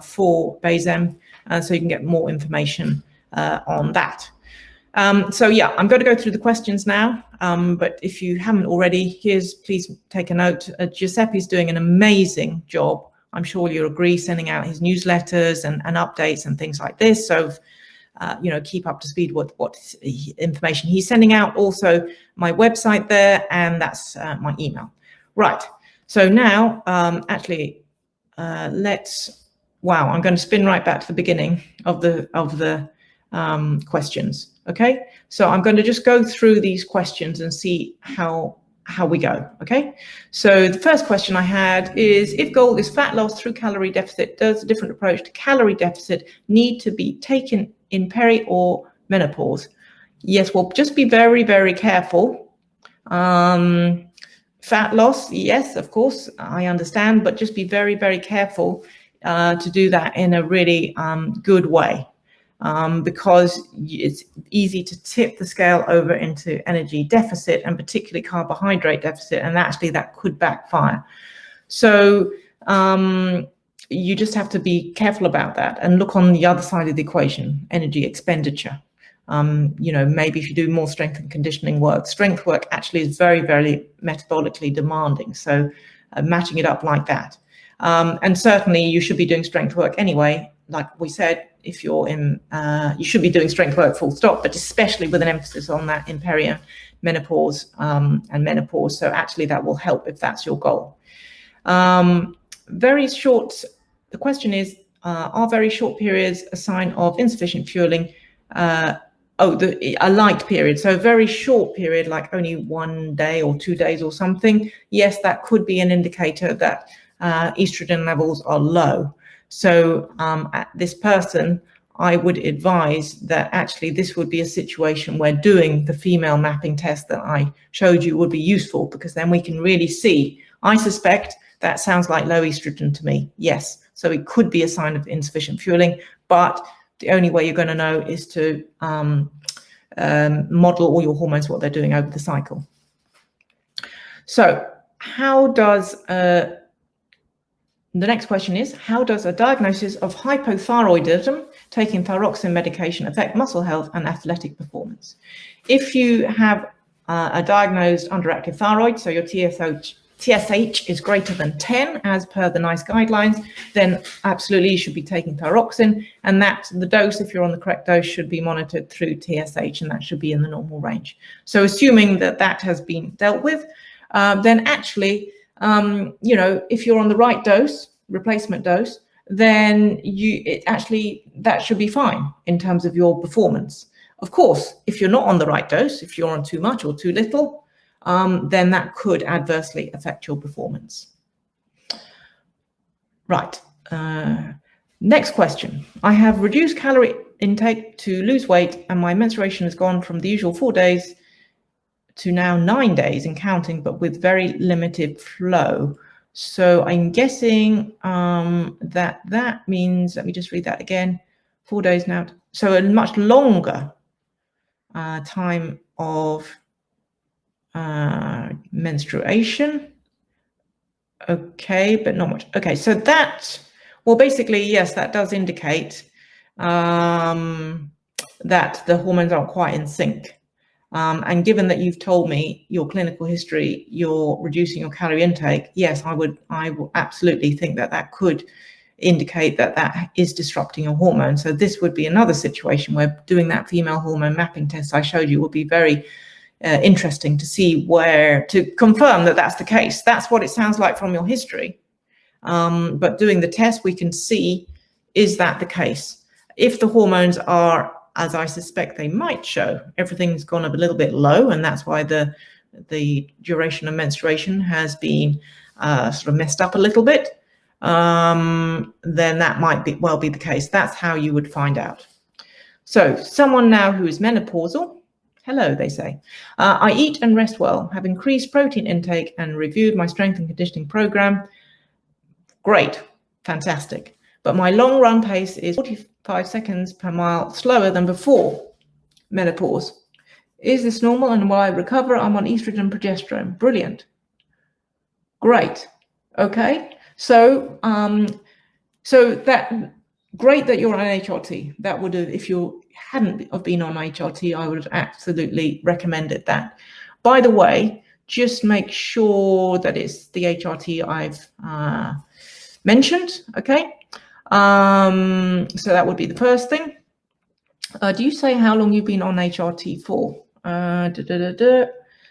for BASEM, so you can get more information on that. So yeah, I'm going to go through the questions now, but if you haven't already, please take a note. Giuseppe's doing an amazing job. I'm sure you'll agree, sending out his newsletters and updates and things like this. So, keep up to speed with what information he's sending out. Also, my website there, and that's my email. Right. So now, wow, I'm going to spin right back to the beginning of the questions. Okay, so I'm going to just go through these questions and see how we go. Okay, so the first question I had is, if goal is fat loss through calorie deficit, does a different approach to calorie deficit need to be taken in peri or menopause? Yes, well, just be very, very careful. Fat loss, yes, of course, I understand, but just be very, very careful to do that in a really good way. Because it's easy to tip the scale over into energy deficit, and particularly carbohydrate deficit, and actually that could backfire. So you just have to be careful about that and look on the other side of the equation, energy expenditure. Maybe if you do more strength and conditioning work, strength work actually is very, very metabolically demanding. So matching it up like that. And certainly you should be doing strength work anyway. Like we said, if you're in, you should be doing strength work full stop, but especially with an emphasis on that in perimenopause and menopause. So actually that will help if that's your goal. Very short, the question is, are very short periods a sign of insufficient fueling? A light period, so a very short period, like only 1 day or 2 days or something. Yes, that could be an indicator that estrogen levels are low. So this person, I would advise that actually this would be a situation where doing the female mapping test that I showed you would be useful, because then we can really see. I suspect that sounds like low estrogen to me. Yes, so it could be a sign of insufficient fueling, but the only way you're going to know is to model all your hormones, what they're doing over the cycle. So how does the next question is, how does a diagnosis of hypothyroidism, taking thyroxine medication, affect muscle health and athletic performance? If you have a diagnosed underactive thyroid, so your TSH is greater than 10 as per the NICE guidelines, then absolutely you should be taking thyroxine, and that the dose, if you're on the correct dose, should be monitored through TSH, and that should be in the normal range. So assuming that that has been dealt with, then actually, if you're on the right dose, replacement dose, then that should be fine in terms of your performance. Of course, if you're not on the right dose, if you're on too much or too little, then that could adversely affect your performance. Right. Next question. I have reduced calorie intake to lose weight, and my menstruation has gone from the usual 4 days to now 9 days and counting, but with very limited flow. So I'm guessing that means, let me just read that again, 4 days now. So a much longer time of menstruation. Okay, but not much. Okay, so that, well, basically, yes, that does indicate that the hormones aren't quite in sync. And given that you've told me your clinical history, you're reducing your calorie intake, yes, I will absolutely think that could indicate that is disrupting your hormone. So this would be another situation where doing that female hormone mapping test I showed you would be very interesting to see to confirm that that's the case. That's what it sounds like from your history. But doing the test, we can see, is that the case? If the hormones are, as I suspect they might show, everything's gone up a little bit low, and that's why the duration of menstruation has been sort of messed up a little bit, then that might well be the case. That's how you would find out. So someone now who is menopausal, Hello, they say. I eat and rest well, have increased protein intake and reviewed my strength and conditioning program. Great, fantastic. But my long run pace is 45 seconds per mile slower than before menopause. Is this normal and will I recover? I'm on estrogen and progesterone. Brilliant. Great. Okay. So that great that you're on HRT. That would have, if you hadn't have been on HRT, I would have absolutely recommended that. By the way, just make sure that it's the HRT I've mentioned. Okay. So that would be the first thing. Do you say how long you've been on HRT for?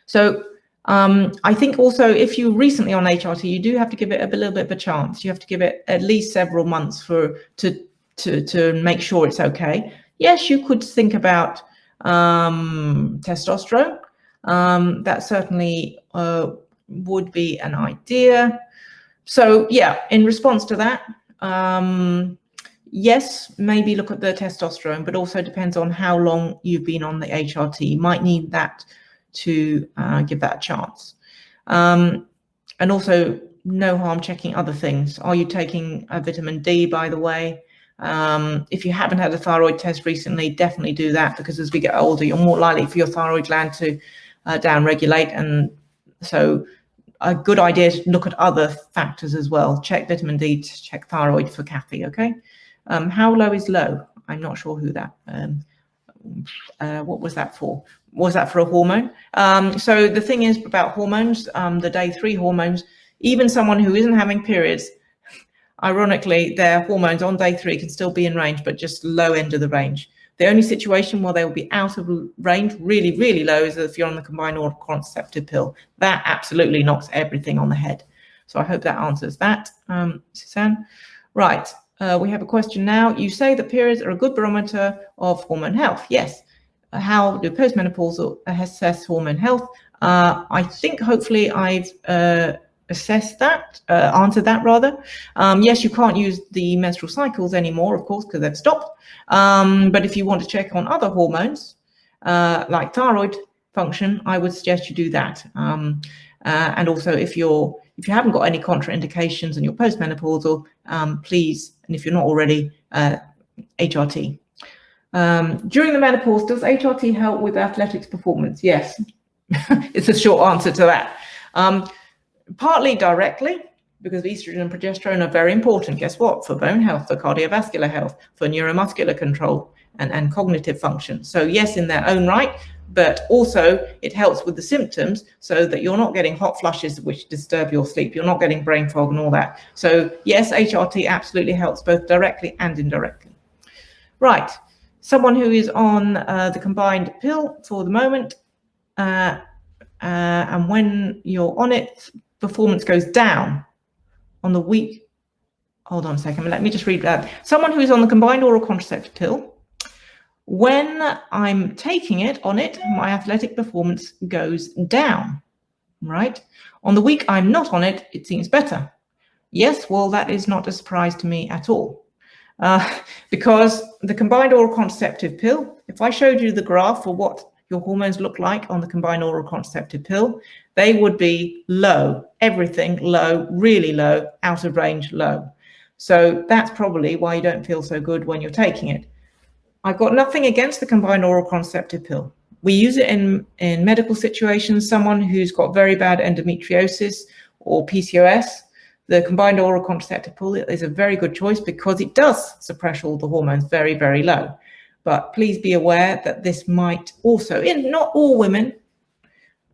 So I think also if you're recently on HRT, you do have to give it a little bit of a chance. You have to give it at least several months to make sure it's okay. Yes, you could think about testosterone. That certainly would be an idea. So yeah, in response to that, yes, maybe look at the testosterone, but also depends on how long you've been on the HRT. You might need that to give that a chance. And also no harm checking other things. Are you taking a vitamin D, by the way? If you haven't had a thyroid test recently, definitely do that, because as we get older, you're more likely for your thyroid gland to downregulate. And so a good idea to look at other factors as well. Check vitamin D, check thyroid for Kathy, okay? How low is low? I'm not sure who that, what was that for? Was that for a hormone? So the thing is about hormones, the day 3 hormones, even someone who isn't having periods, ironically, their hormones on day 3 can still be in range, but just low end of the range. The only situation where they will be out of range, really, really low, is if you're on the combined oral contraceptive pill. That absolutely knocks everything on the head. So I hope that answers that, Suzanne. Right, we have a question now. You say that periods are a good barometer of hormone health. Yes. How do postmenopausal assess hormone health? I think hopefully I've assessed that, answered that rather. Yes, you can't use the menstrual cycles anymore, of course, because they've stopped. But if you want to check on other hormones, like thyroid function, I would suggest you do that. And also if you haven't got any contraindications and you're postmenopausal, please, and if you're not already, HRT. During the menopause, does HRT help with athletics performance? Yes, it's a short answer to that. Partly directly, because estrogen and progesterone are very important. Guess what? For bone health, for cardiovascular health, for neuromuscular control and cognitive function. So yes, in their own right, but also it helps with the symptoms so that you're not getting hot flushes which disturb your sleep. You're not getting brain fog and all that. So yes, HRT absolutely helps both directly and indirectly. Right. Someone who is on the combined pill for the moment, and when you're on it, performance goes down on the week. Hold on a second, let me just read that. Someone who is on the combined oral contraceptive pill, when I'm taking it on it, my athletic performance goes down, right? On the week I'm not on it, it seems better. Yes, well, that is not a surprise to me at all. Because the combined oral contraceptive pill, if I showed you the graph for what your hormones look like on the combined oral contraceptive pill, they would be low, everything low, really low, out of range low. So that's probably why you don't feel so good when you're taking it. I've got nothing against the combined oral contraceptive pill. We use it in medical situations, someone who's got very bad endometriosis or PCOS. The combined oral contraceptive pill is a very good choice because it does suppress all the hormones very, very low. But please be aware that this might also, in not all women,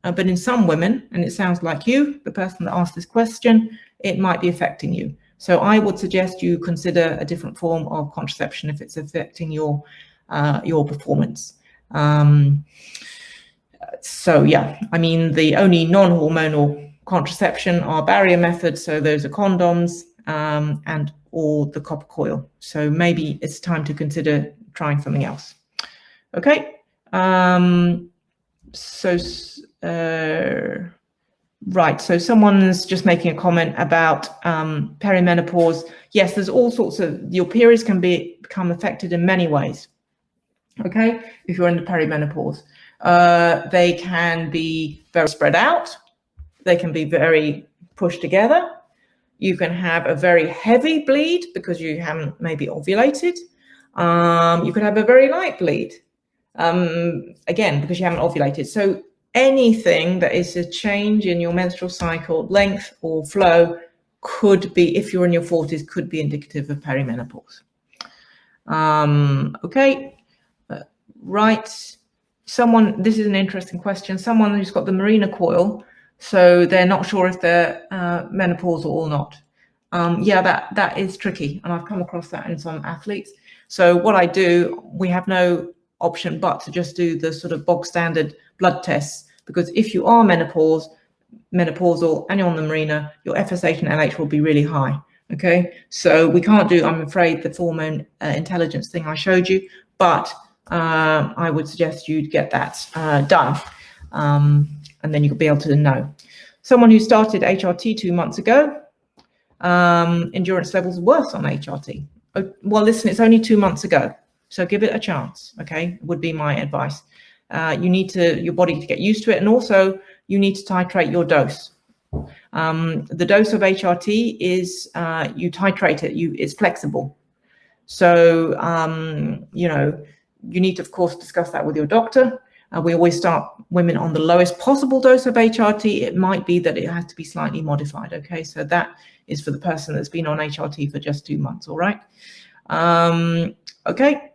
but in some women, and it sounds like you, the person that asked this question, it might be affecting you. So I would suggest you consider a different form of contraception if it's affecting your performance. So yeah, I mean, the only non-hormonal contraception are barrier methods. So those are condoms and or the copper coil. So maybe it's time to consider trying something else. Okay. Right, so someone's just making a comment about perimenopause. Yes, there's all sorts of, your periods can become affected in many ways, okay, if you're in the perimenopause. They can be very spread out. They can be very pushed together. You can have a very heavy bleed because you haven't maybe ovulated. You could have a very light bleed, again, because you haven't ovulated. So anything that is a change in your menstrual cycle length or flow could be, if you're in your 40s, could be indicative of perimenopause. Okay, right. Someone, this is an interesting question. Someone who's got the Mirena coil, so they're not sure if they're menopausal or not. Yeah, that is tricky, and I've come across that in some athletes. So what I do, we have no option but to just do the sort of bog standard blood tests, because if you are menopausal and you're on the Mirena, your FSH and LH will be really high. Okay, so we can't do, I'm afraid, the hormone intelligence thing I showed you, but I would suggest you'd get that done, and then you'll be able to know. Someone who started HRT 2 months ago, endurance levels worse on HRT. Well, listen, it's only 2 months ago, so give it a chance. Okay, would be my advice. You need your body to get used to it, and also you need to titrate your dose. The dose of HRT is you titrate it. It's flexible, so you need to, of course, discuss that with your doctor. We always start women on the lowest possible dose of HRT. It might be that it has to be slightly modified. Okay, so that is for the person that's been on HRT for just 2 months. All right. Okay.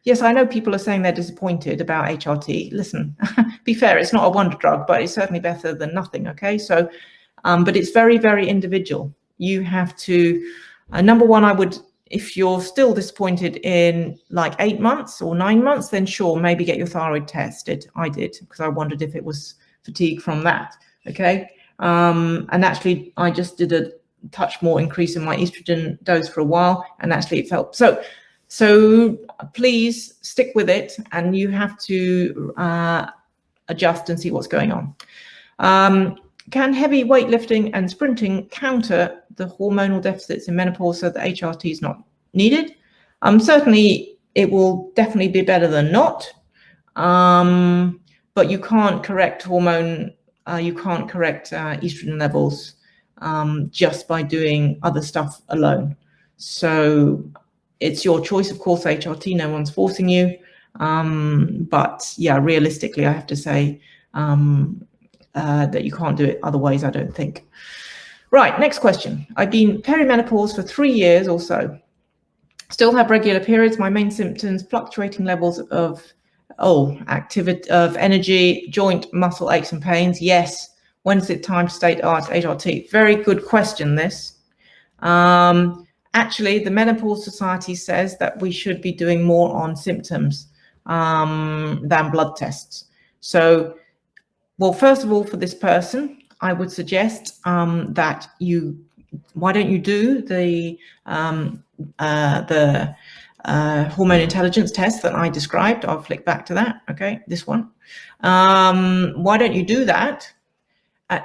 Yes, I know people are saying they're disappointed about HRT. Listen, be fair, it's not a wonder drug, but it's certainly better than nothing. Okay, so, but it's very, very individual. You have to, number one, I would, if you're still disappointed in like 8 months or 9 months, then sure, maybe get your thyroid tested. I did, because I wondered if it was fatigue from that. Okay, and actually, I just did a touch more increase in my estrogen dose for a while, and actually it felt so. So please stick with it, and you have to adjust and see what's going on. Can heavy weightlifting and sprinting counter the hormonal deficits in menopause so that HRT is not needed? Certainly, it will definitely be better than not, but you can't correct hormone, you can't correct estrogen levels just by doing other stuff alone. So it's your choice, of course, HRT, no one's forcing you. But yeah, realistically, I have to say that you can't do it other ways, I don't think. Right, next question. I've been perimenopause for 3 years or so. Still have regular periods. My main symptoms, fluctuating levels of activity, of energy, joint, muscle aches and pains. Yes. When is it time to state HRT? Very good question, this. Actually, the Menopause Society says that we should be doing more on symptoms than blood tests. So, well, first of all, for this person, I would suggest that why don't you do the hormone intelligence test that I described? I'll flick back to that. Okay, this one. Why don't you do that?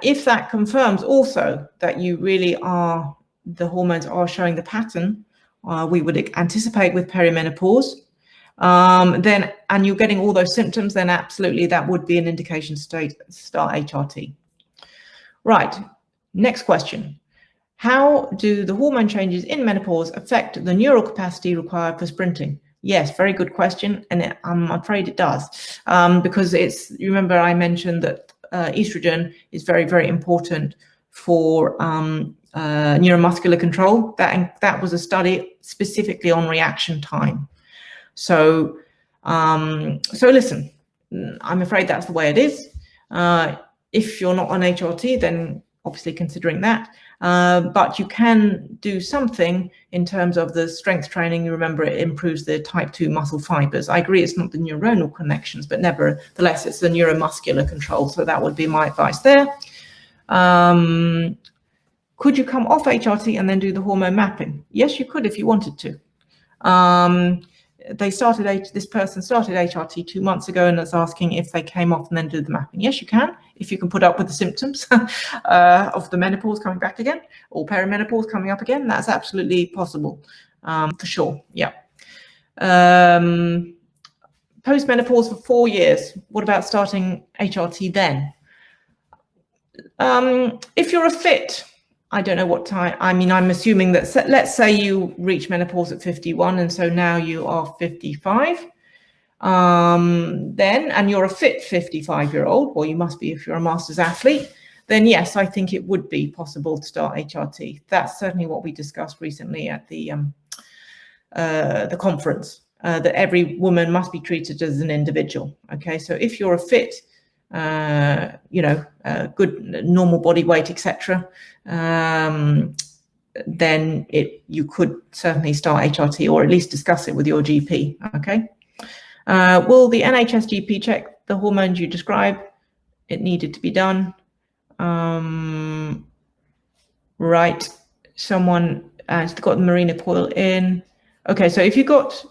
If that confirms also that you really are, the hormones are showing the pattern we would anticipate with perimenopause, then, and you're getting all those symptoms, then absolutely that would be an indication to start HRT. Right, next question. How do the hormone changes in menopause affect the neural capacity required for sprinting? Yes, very good question, and I'm afraid it does, because you remember I mentioned that estrogen is very, very important for neuromuscular control. That was a study specifically on reaction time. So, so listen, I'm afraid that's the way it is. If you're not on HRT, then obviously considering that, but you can do something in terms of the strength training. You remember it improves the type 2 muscle fibers. I agree it's not the neuronal connections, but nevertheless, it's the neuromuscular control. So that would be my advice there. Could you come off HRT and then do the hormone mapping? Yes, you could if you wanted to. This person started HRT 2 months ago and is asking if they came off and then do the mapping. Yes, you can, if you can put up with the symptoms of the menopause coming back again or perimenopause coming up again. That's absolutely possible, for sure. Yeah. postmenopause for 4 years. What about starting HRT then? If you're a fit, I don't know what time. I mean, I'm assuming that, let's say you reach menopause at 51, and so now you are 55. Then, and you're a fit 55-year-old, well, you must be if you're a masters athlete, then yes, I think it would be possible to start HRT. That's certainly what we discussed recently at the conference, that every woman must be treated as an individual. Okay, so if you're a fit, good normal body weight, etc., then you could certainly start HRT, or at least discuss it with your GP. Okay. Will the NHS GP check the hormones you describe? It needed to be done. Right. Someone has got the Mirena coil in. Okay, so if you got...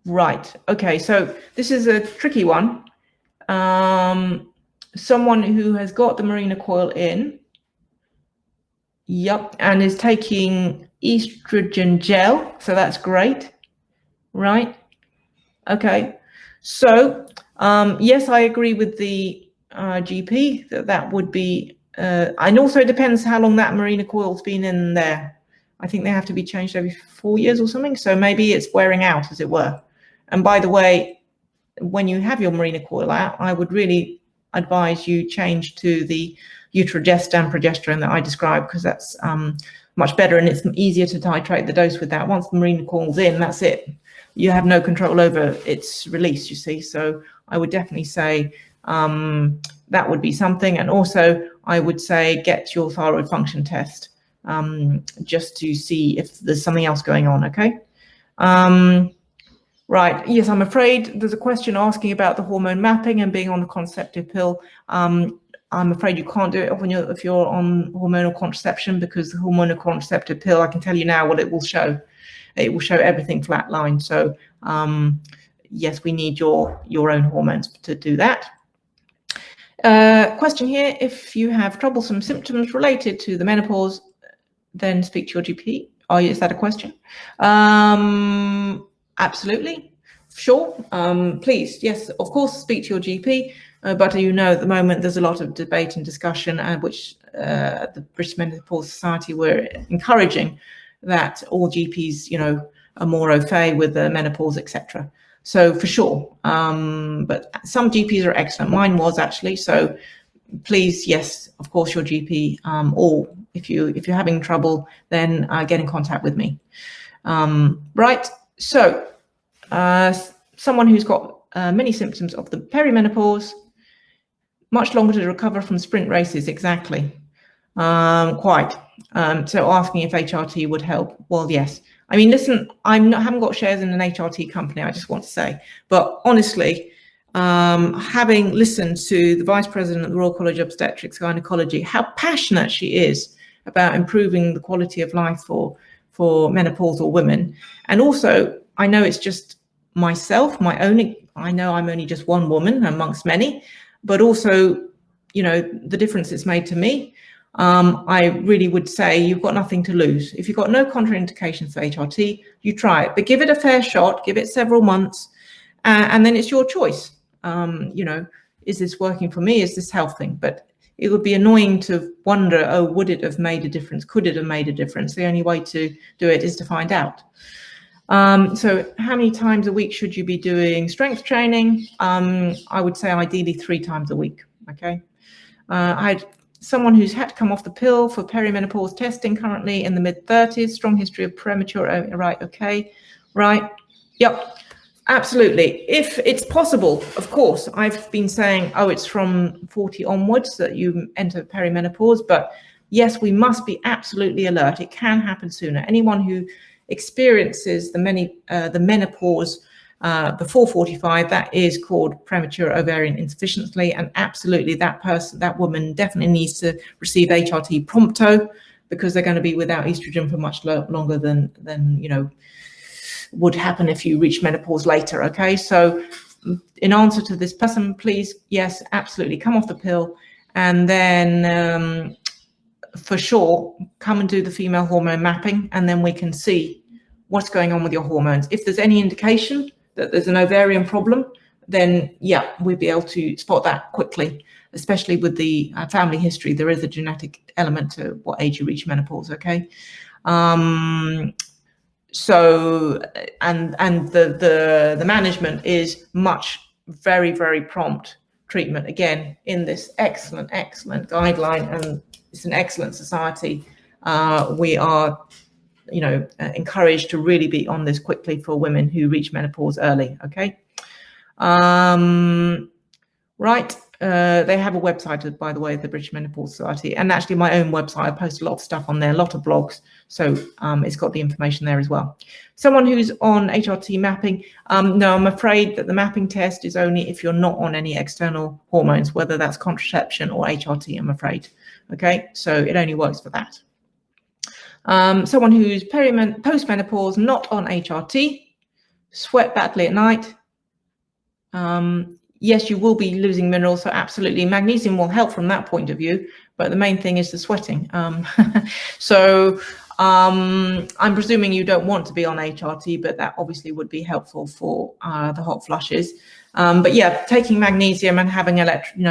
Right. Okay, so this is a tricky one. Someone who has got the Mirena coil in, yep, and is taking estrogen gel, so that's great. Right. Okay. So, yes, I agree with the GP that would be, and also it depends how long that Mirena coil's been in there. I think they have to be changed every 4 years or something. So maybe it's wearing out, as it were. And by the way, when you have your Mirena coil out, I would really advise you change to the Utrogestan progesterone that I described, because that's much better, and it's easier to titrate the dose with that. Once the Mirena coil's in, that's it. You have no control over its release, you see. So I would definitely say that would be something. And also I would say get your thyroid function test, just to see if there's something else going on. Okay. Right. Yes, I'm afraid there's a question asking about the hormone mapping and being on the contraceptive pill. I'm afraid you can't do it if you're on hormonal contraception, because the hormonal contraceptive pill, I can tell you now what it will show. It will show everything flatlined. So yes, we need your own hormones to do that. Question here: if you have troublesome symptoms related to the menopause, then speak to your GP. Oh, is that a question? Absolutely, sure. Please, yes, of course, speak to your GP. But you know, at the moment, there's a lot of debate and discussion, which the British Menopause Society were encouraging, that all GPs, are more au fait with the menopause, etc. So for sure, but some GPs are excellent. Mine was actually. So please, yes, of course, your GP, or if you're having trouble, then get in contact with me. Right. So someone who's got many symptoms of the perimenopause, much longer to recover from sprint races. Exactly. Quite. So asking if HRT would help. Well, yes. I mean, listen, haven't got shares in an HRT company, I just want to say. But honestly, having listened to the Vice President of the Royal College of Obstetrics and Gynecology, how passionate she is about improving the quality of life for menopausal women. And also, I know it's just myself, I know I'm only just one woman amongst many, but also, the difference it's made to me. I really would say you've got nothing to lose. If you've got no contraindications for HRT, you try it, but give it a fair shot, give it several months, and then it's your choice. Is this working for me? Is this helping? But it would be annoying to wonder, oh, would it have made a difference? Could it have made a difference? The only way to do it is to find out. So how many times a week should you be doing strength training? I would say ideally 3 times a week. Okay. I had someone who's had to come off the pill for perimenopause testing, currently in the mid-30s, strong history of premature, right, okay, right, yep, absolutely. If it's possible, of course, I've been saying, oh, it's from 40 onwards that you enter perimenopause, but yes, we must be absolutely alert. It can happen sooner. Anyone who experiences the menopause before 45, that is called premature ovarian insufficiency, and absolutely that woman definitely needs to receive HRT prompto, because they're going to be without estrogen for much longer than would happen if you reach menopause later. Okay, so in answer to this person, please, yes, absolutely, come off the pill, and then for sure come and do the female hormone mapping, and then we can see what's going on with your hormones. If there's any indication that there's an ovarian problem, then yeah, we'd be able to spot that quickly, especially with the family history. There is a genetic element to what age you reach menopause, okay? So, and the management is very, very prompt treatment, again, in this excellent guideline, and it's an excellent society. We are, encouraged to really be on this quickly for women who reach menopause early, okay? Right. They have a website, by the way, the British Menopause Society, and actually my own website. I post a lot of stuff on there, a lot of blogs. So it's got the information there as well. Someone who's on HRT mapping, no, I'm afraid that the mapping test is only if you're not on any external hormones, whether that's contraception or HRT, I'm afraid. Okay, so it only works for that. Someone who's postmenopause, not on HRT, sweat badly at night. Yes, you will be losing minerals, so absolutely. Magnesium will help from that point of view, but the main thing is the sweating. So I'm presuming you don't want to be on HRT, but that obviously would be helpful for the hot flushes. But yeah, taking magnesium and having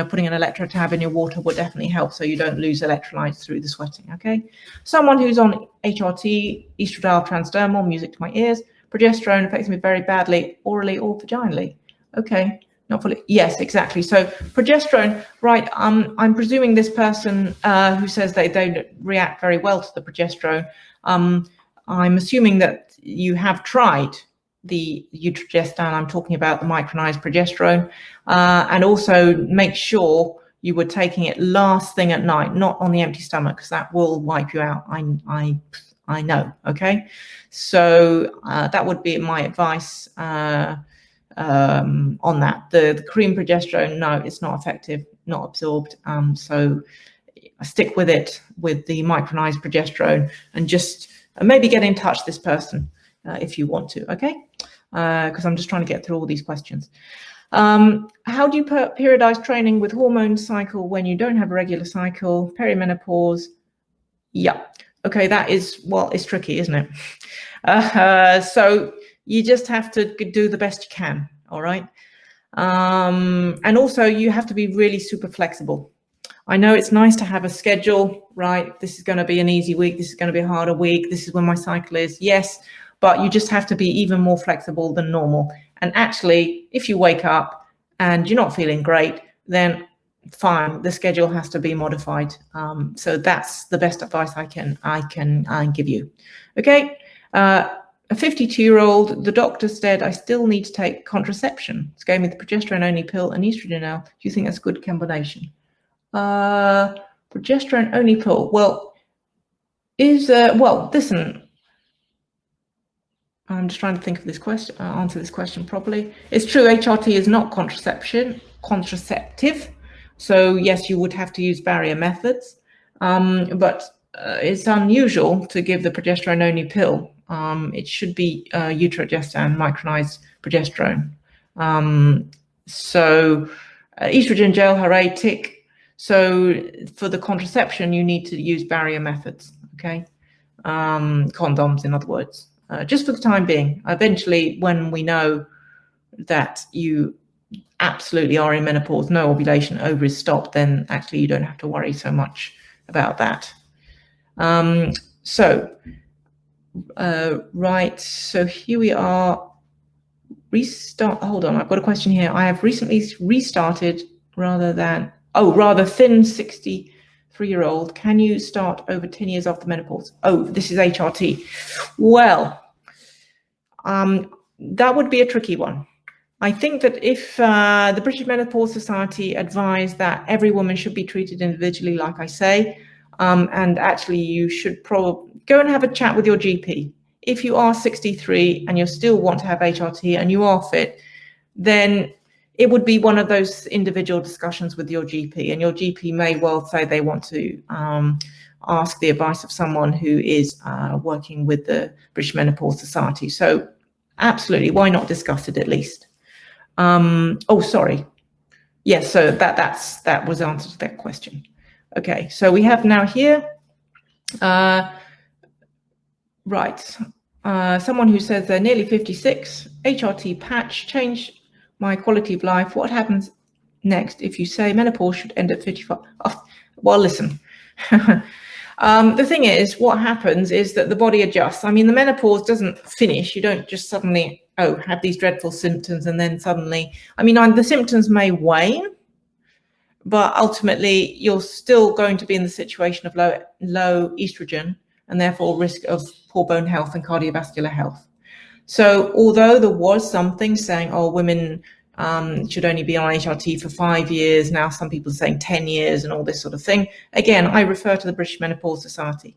putting an electrotab in your water would definitely help, so you don't lose electrolytes through the sweating. Okay. Someone who's on HRT, estradiol transdermal, music to my ears. Progesterone affects me very badly, orally or vaginally. Okay. Not fully. Yes, exactly. So progesterone, right? I'm presuming this person who says they don't react very well to the progesterone. I'm assuming that you have tried the utrogestan. I'm talking about the micronized progesterone, and also make sure you were taking it last thing at night, not on the empty stomach, because that will wipe you out. I know. Okay, so that would be my advice. On that, the cream progesterone, no, it's not effective, not absorbed. So I stick with it with the micronized progesterone, and just maybe get in touch with this person if you want to, okay? Because I'm just trying to get through all these questions. How do you periodize training with hormone cycle when you don't have a regular cycle? Perimenopause, yeah, okay, that is, well, it's tricky, isn't it? So you just have to do the best you can, all right? And also you have to be really super flexible. I know it's nice to have a schedule, right? This is going to be an easy week. This is going to be a harder week. This is when my cycle is. Yes, but you just have to be even more flexible than normal. And actually, if you wake up and you're not feeling great, then fine, the schedule has to be modified. So that's the best advice I can give you. Okay. A 52-year-old, the doctor said, I still need to take contraception. It's gave me the progesterone-only pill and estrogen now. Do you think that's a good combination? Progesterone-only pill. Well, listen, I'm just trying to think of this question, answer this question properly. It's true, HRT is not contraceptive. So yes, you would have to use barrier methods, but it's unusual to give the progesterone-only pill. It should be utrogestan, micronized progesterone. So estrogen gel, hooray, tick. So for the contraception, you need to use barrier methods, okay? Condoms, in other words, just for the time being. Eventually, when we know that you absolutely are in menopause, no ovulation, ovaries stopped, then actually you don't have to worry so much about that. Right, so here we are. Hold on, I've got a question here. I have recently restarted rather thin 63-year-old. Can you start over 10 years after menopause? Oh, this is HRT. Well, that would be a tricky one. I think that if the British Menopause Society advised that every woman should be treated individually, like I say, and actually you should probably go and have a chat with your GP. If you are 63 and you still want to have HRT and you are fit, then it would be one of those individual discussions with your GP, and your GP may well say they want to ask the advice of someone who is working with the British Menopause Society. So absolutely, why not discuss it at least? Oh, sorry. Yes, so that was answer to that question. Okay, so we have now here, right. Someone who says they're nearly 56, HRT patch, changed my quality of life. What happens next if you say menopause should end at 55? Oh, well, listen. The thing is, what happens is that the body adjusts. I mean, the menopause doesn't finish. You don't just suddenly, have these dreadful symptoms and then suddenly, I mean, the symptoms may wane, but ultimately you're still going to be in the situation of low estrogen and therefore risk of poor bone health and cardiovascular health. So although there was something saying, women should only be on HRT for 5 years, now some people are saying 10 years and all this sort of thing. Again, I refer to the British Menopause Society.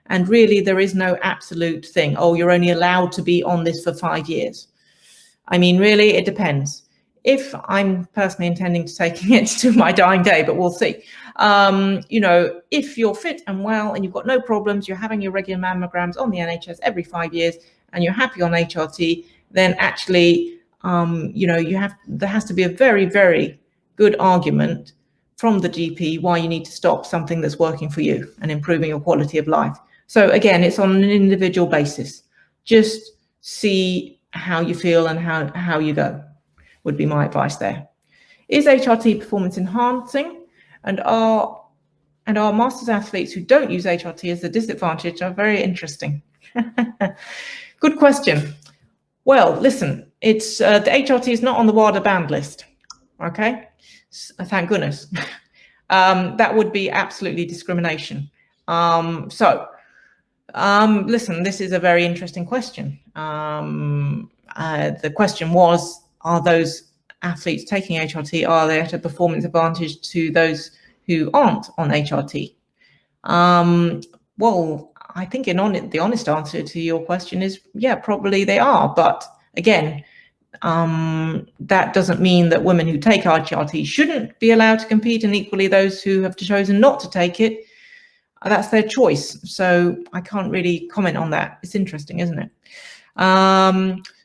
And really, there is no absolute thing, you're only allowed to be on this for 5 years. I mean, really, it depends. If I'm personally intending to taking it to my dying day, but we'll see. If you're fit and well and you've got no problems, you're having your regular mammograms on the NHS every 5 years and you're happy on HRT, then actually, there has to be a very, very good argument from the GP why you need to stop something that's working for you and improving your quality of life. So again, it's on an individual basis. Just see how you feel and how you go would be my advice there. Is HRT performance enhancing? And are masters athletes who don't use HRT as a disadvantage are very interesting. Good question. Well, listen, it's the HRT is not on the WADA banned list. Okay, thank goodness. That would be absolutely discrimination. Listen, this is a very interesting question. The question was, are those athletes taking HRT, are they at a performance advantage to those who aren't on HRT? Well, I think the honest answer to your question is, yeah, probably they are. But again, that doesn't mean that women who take HRT shouldn't be allowed to compete, and equally those who have chosen not to take it, that's their choice. So I can't really comment on that. It's interesting, isn't it?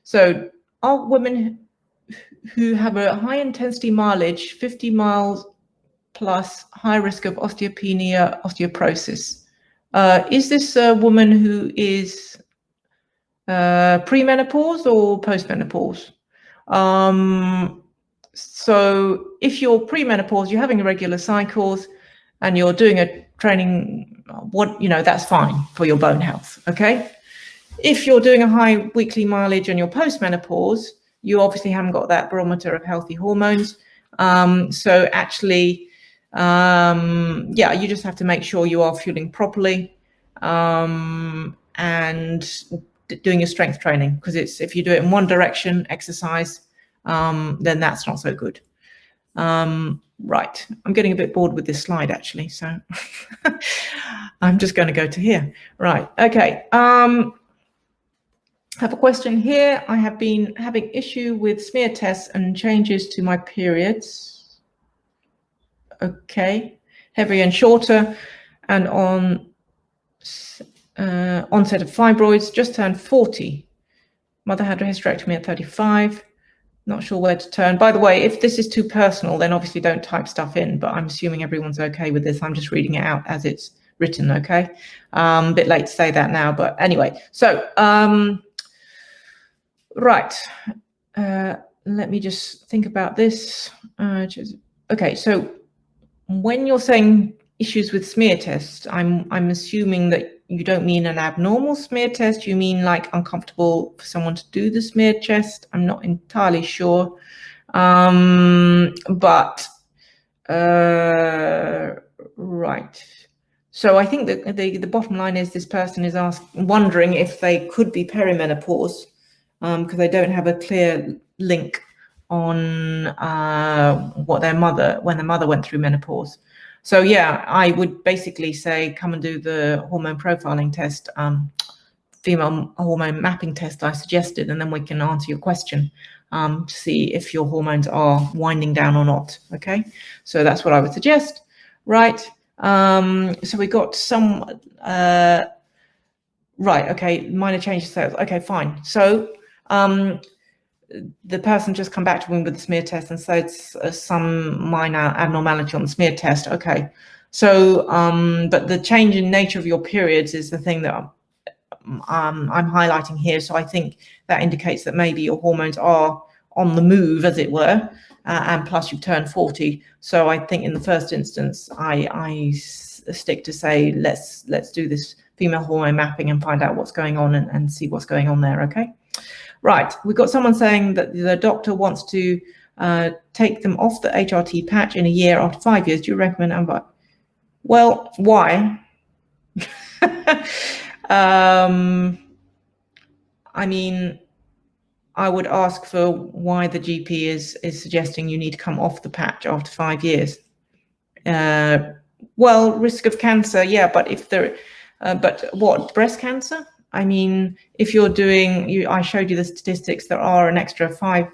So are women who have a high intensity mileage, 50 miles plus, high risk of osteopenia, osteoporosis? Is this a woman who is premenopause or postmenopause? So if you're premenopause, you're having irregular cycles and you're doing a training, that's fine for your bone health, okay? If you're doing a high weekly mileage and you're postmenopause, you obviously haven't got that barometer of healthy hormones. So actually, you just have to make sure you are fueling properly and doing your strength training, because if you do it in one direction, exercise, then that's not so good. Right, I'm getting a bit bored with this slide actually, so I'm just going to go to here. Right, okay. I have a question here. I have been having issue with smear tests and changes to my periods. Okay, heavier and shorter, and on onset of fibroids, just turned 40. Mother had a hysterectomy at 35. Not sure where to turn. By the way, if this is too personal, then obviously don't type stuff in, but I'm assuming everyone's okay with this. I'm just reading it out as it's written, okay? A bit late to say that now, but anyway. So, right. Let me just think about this. Okay, so when you're saying issues with smear tests, I'm assuming that you don't mean an abnormal smear test. You mean like uncomfortable for someone to do the smear test. I'm not entirely sure, but right. So I think that the bottom line is this person is wondering if they could be perimenopause, because they don't have a clear link on when their mother went through menopause. So yeah, I would basically say come and do the hormone profiling test, female hormone mapping test I suggested, and then we can answer your question to see if your hormones are winding down or not. Okay, so that's what I would suggest. Right. So we got some right. Okay, minor changes. Okay, fine. So the person just come back to me with the smear test and said some minor abnormality on the smear test. Okay, so but the change in nature of your periods is the thing that I'm highlighting here. So I think that indicates that maybe your hormones are on the move, as it were, and plus you've turned 40. So I think in the first instance, I stick to say, let's do this female hormone mapping and find out what's going on and see what's going on there. Okay. Right. We've got someone saying that the doctor wants to take them off the HRT patch in a year after 5 years. Do you recommend? Well, why? I mean, I would ask for why the GP is suggesting you need to come off the patch after 5 years. Well, risk of cancer, yeah, but if there, but what, breast cancer? I mean, if you're doing, I showed you the statistics, there are an extra 4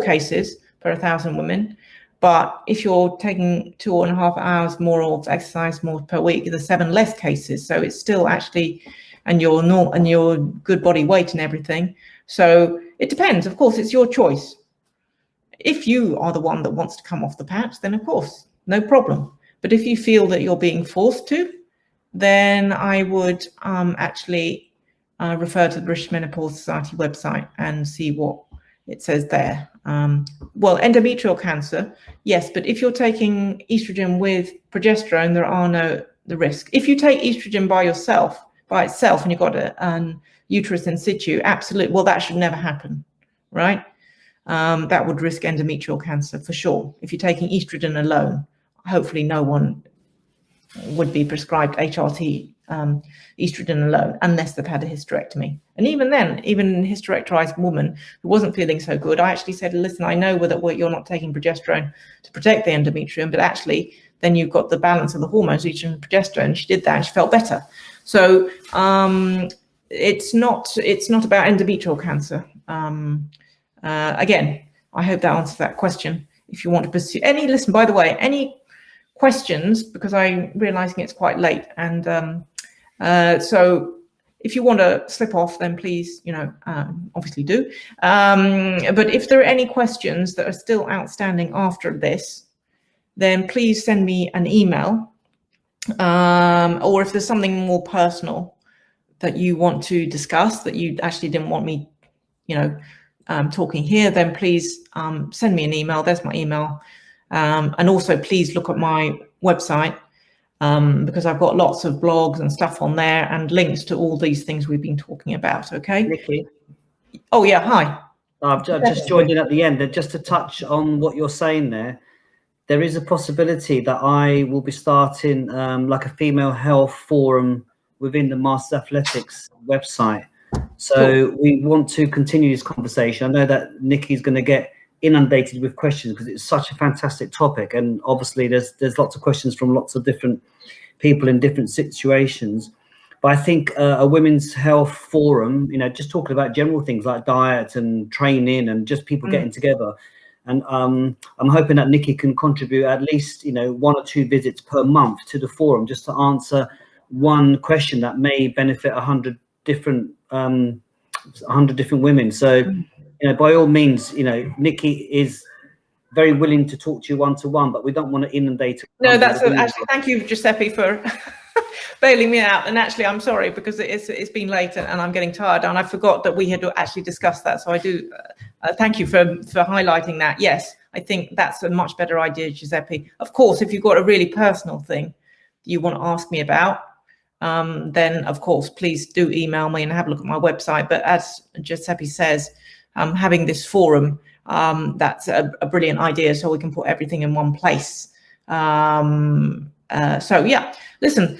cases per 1,000 women. But if you're taking 2.5 hours more of exercise more per week, there's 7 less cases. So it's still actually, and your good body weight and everything. So it depends. Of course, it's your choice. If you are the one that wants to come off the patch, then of course, no problem. But if you feel that you're being forced to, then I would actually refer to the British Menopause Society website and see what it says there. Well, endometrial cancer, yes, but if you're taking estrogen with progesterone, there are the risk. If you take estrogen by itself, and you've got a uterus in situ, absolutely. Well, that should never happen, right? That would risk endometrial cancer for sure. If you're taking estrogen alone, hopefully no one would be prescribed HRT estrogen alone unless they've had a hysterectomy. And even then, even a hysterectomized woman who wasn't feeling so good, I actually said, listen, I know that you're not taking progesterone to protect the endometrium, but actually then you've got the balance of the hormones, estrogen and progesterone. She did that and she felt better. So it's not about endometrial cancer. Again, I hope that answers that question. If you want to pursue listen, by the way, any questions, because I'm realizing it's quite late, and so if you want to slip off, then please, obviously do. But if there are any questions that are still outstanding after this, then please send me an email, or if there's something more personal that you want to discuss that you actually didn't want me, talking here, then please send me an email. There's my email. And also please look at my website, because I've got lots of blogs and stuff on there and links to all these things we've been talking about. Okay. Nicky. Oh yeah. Hi. I've just joined in at the end. Just to touch on what you're saying there is a possibility that I will be starting like a female health forum within the Masters Athletics website. So cool. We want to continue this conversation. I know that Nicky's going to get inundated with questions because it's such a fantastic topic, and obviously there's lots of questions from lots of different people in different situations. But I think a women's health forum, just talking about general things like diet and training and just people getting together. And I'm hoping that Nicky can contribute at least 1 or 2 visits per month to the forum, just to answer one question that may benefit 100 different women. So by all means, Nicky is very willing to talk to you one-to-one, but we don't want to inundate. No, that's actually, thank you, Giuseppe, for bailing me out. And actually, I'm sorry, because it's been late and I'm getting tired, and I forgot that we had actually discussed that. So I do thank you for highlighting that. Yes, I think that's a much better idea, Giuseppe. Of course, if you've got a really personal thing you want to ask me about, then of course, please do email me and have a look at my website. But as Giuseppe says, having this forum, that's a brilliant idea, so we can put everything in one place. So yeah, listen,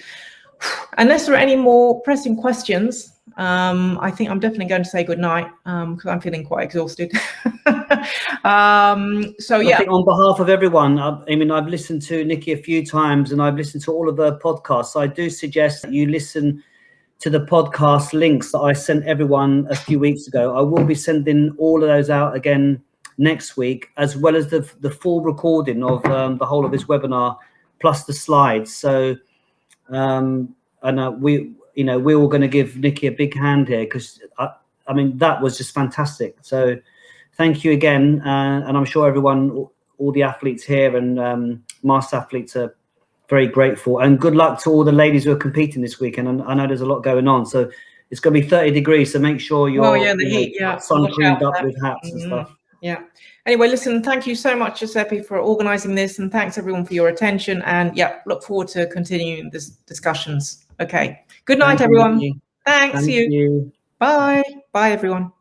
unless there are any more pressing questions, I think I'm definitely going to say good night, because I'm feeling quite exhausted. So yeah, I think on behalf of everyone, I've listened to Nicky a few times and I've listened to all of her podcasts. So I do suggest that you listen to the podcast links that I sent everyone a few weeks ago. I will be sending all of those out again next week, as well as the full recording of the whole of this webinar, plus the slides. So we're all going to give Nicky a big hand here, because that was just fantastic. So thank you again, and I'm sure everyone, all the athletes here and master athletes are very grateful. And good luck to all the ladies who are competing this weekend. And I know there's a lot going on, so it's going to be 30 degrees. So make sure you're the heat, sun creamed up with hats and stuff. Yeah. Anyway, listen, thank you so much, Giuseppe, for organizing this, and thanks everyone for your attention. And look forward to continuing this discussions. Okay. Good night, everyone. Thanks. Thank you. Bye. Bye, everyone.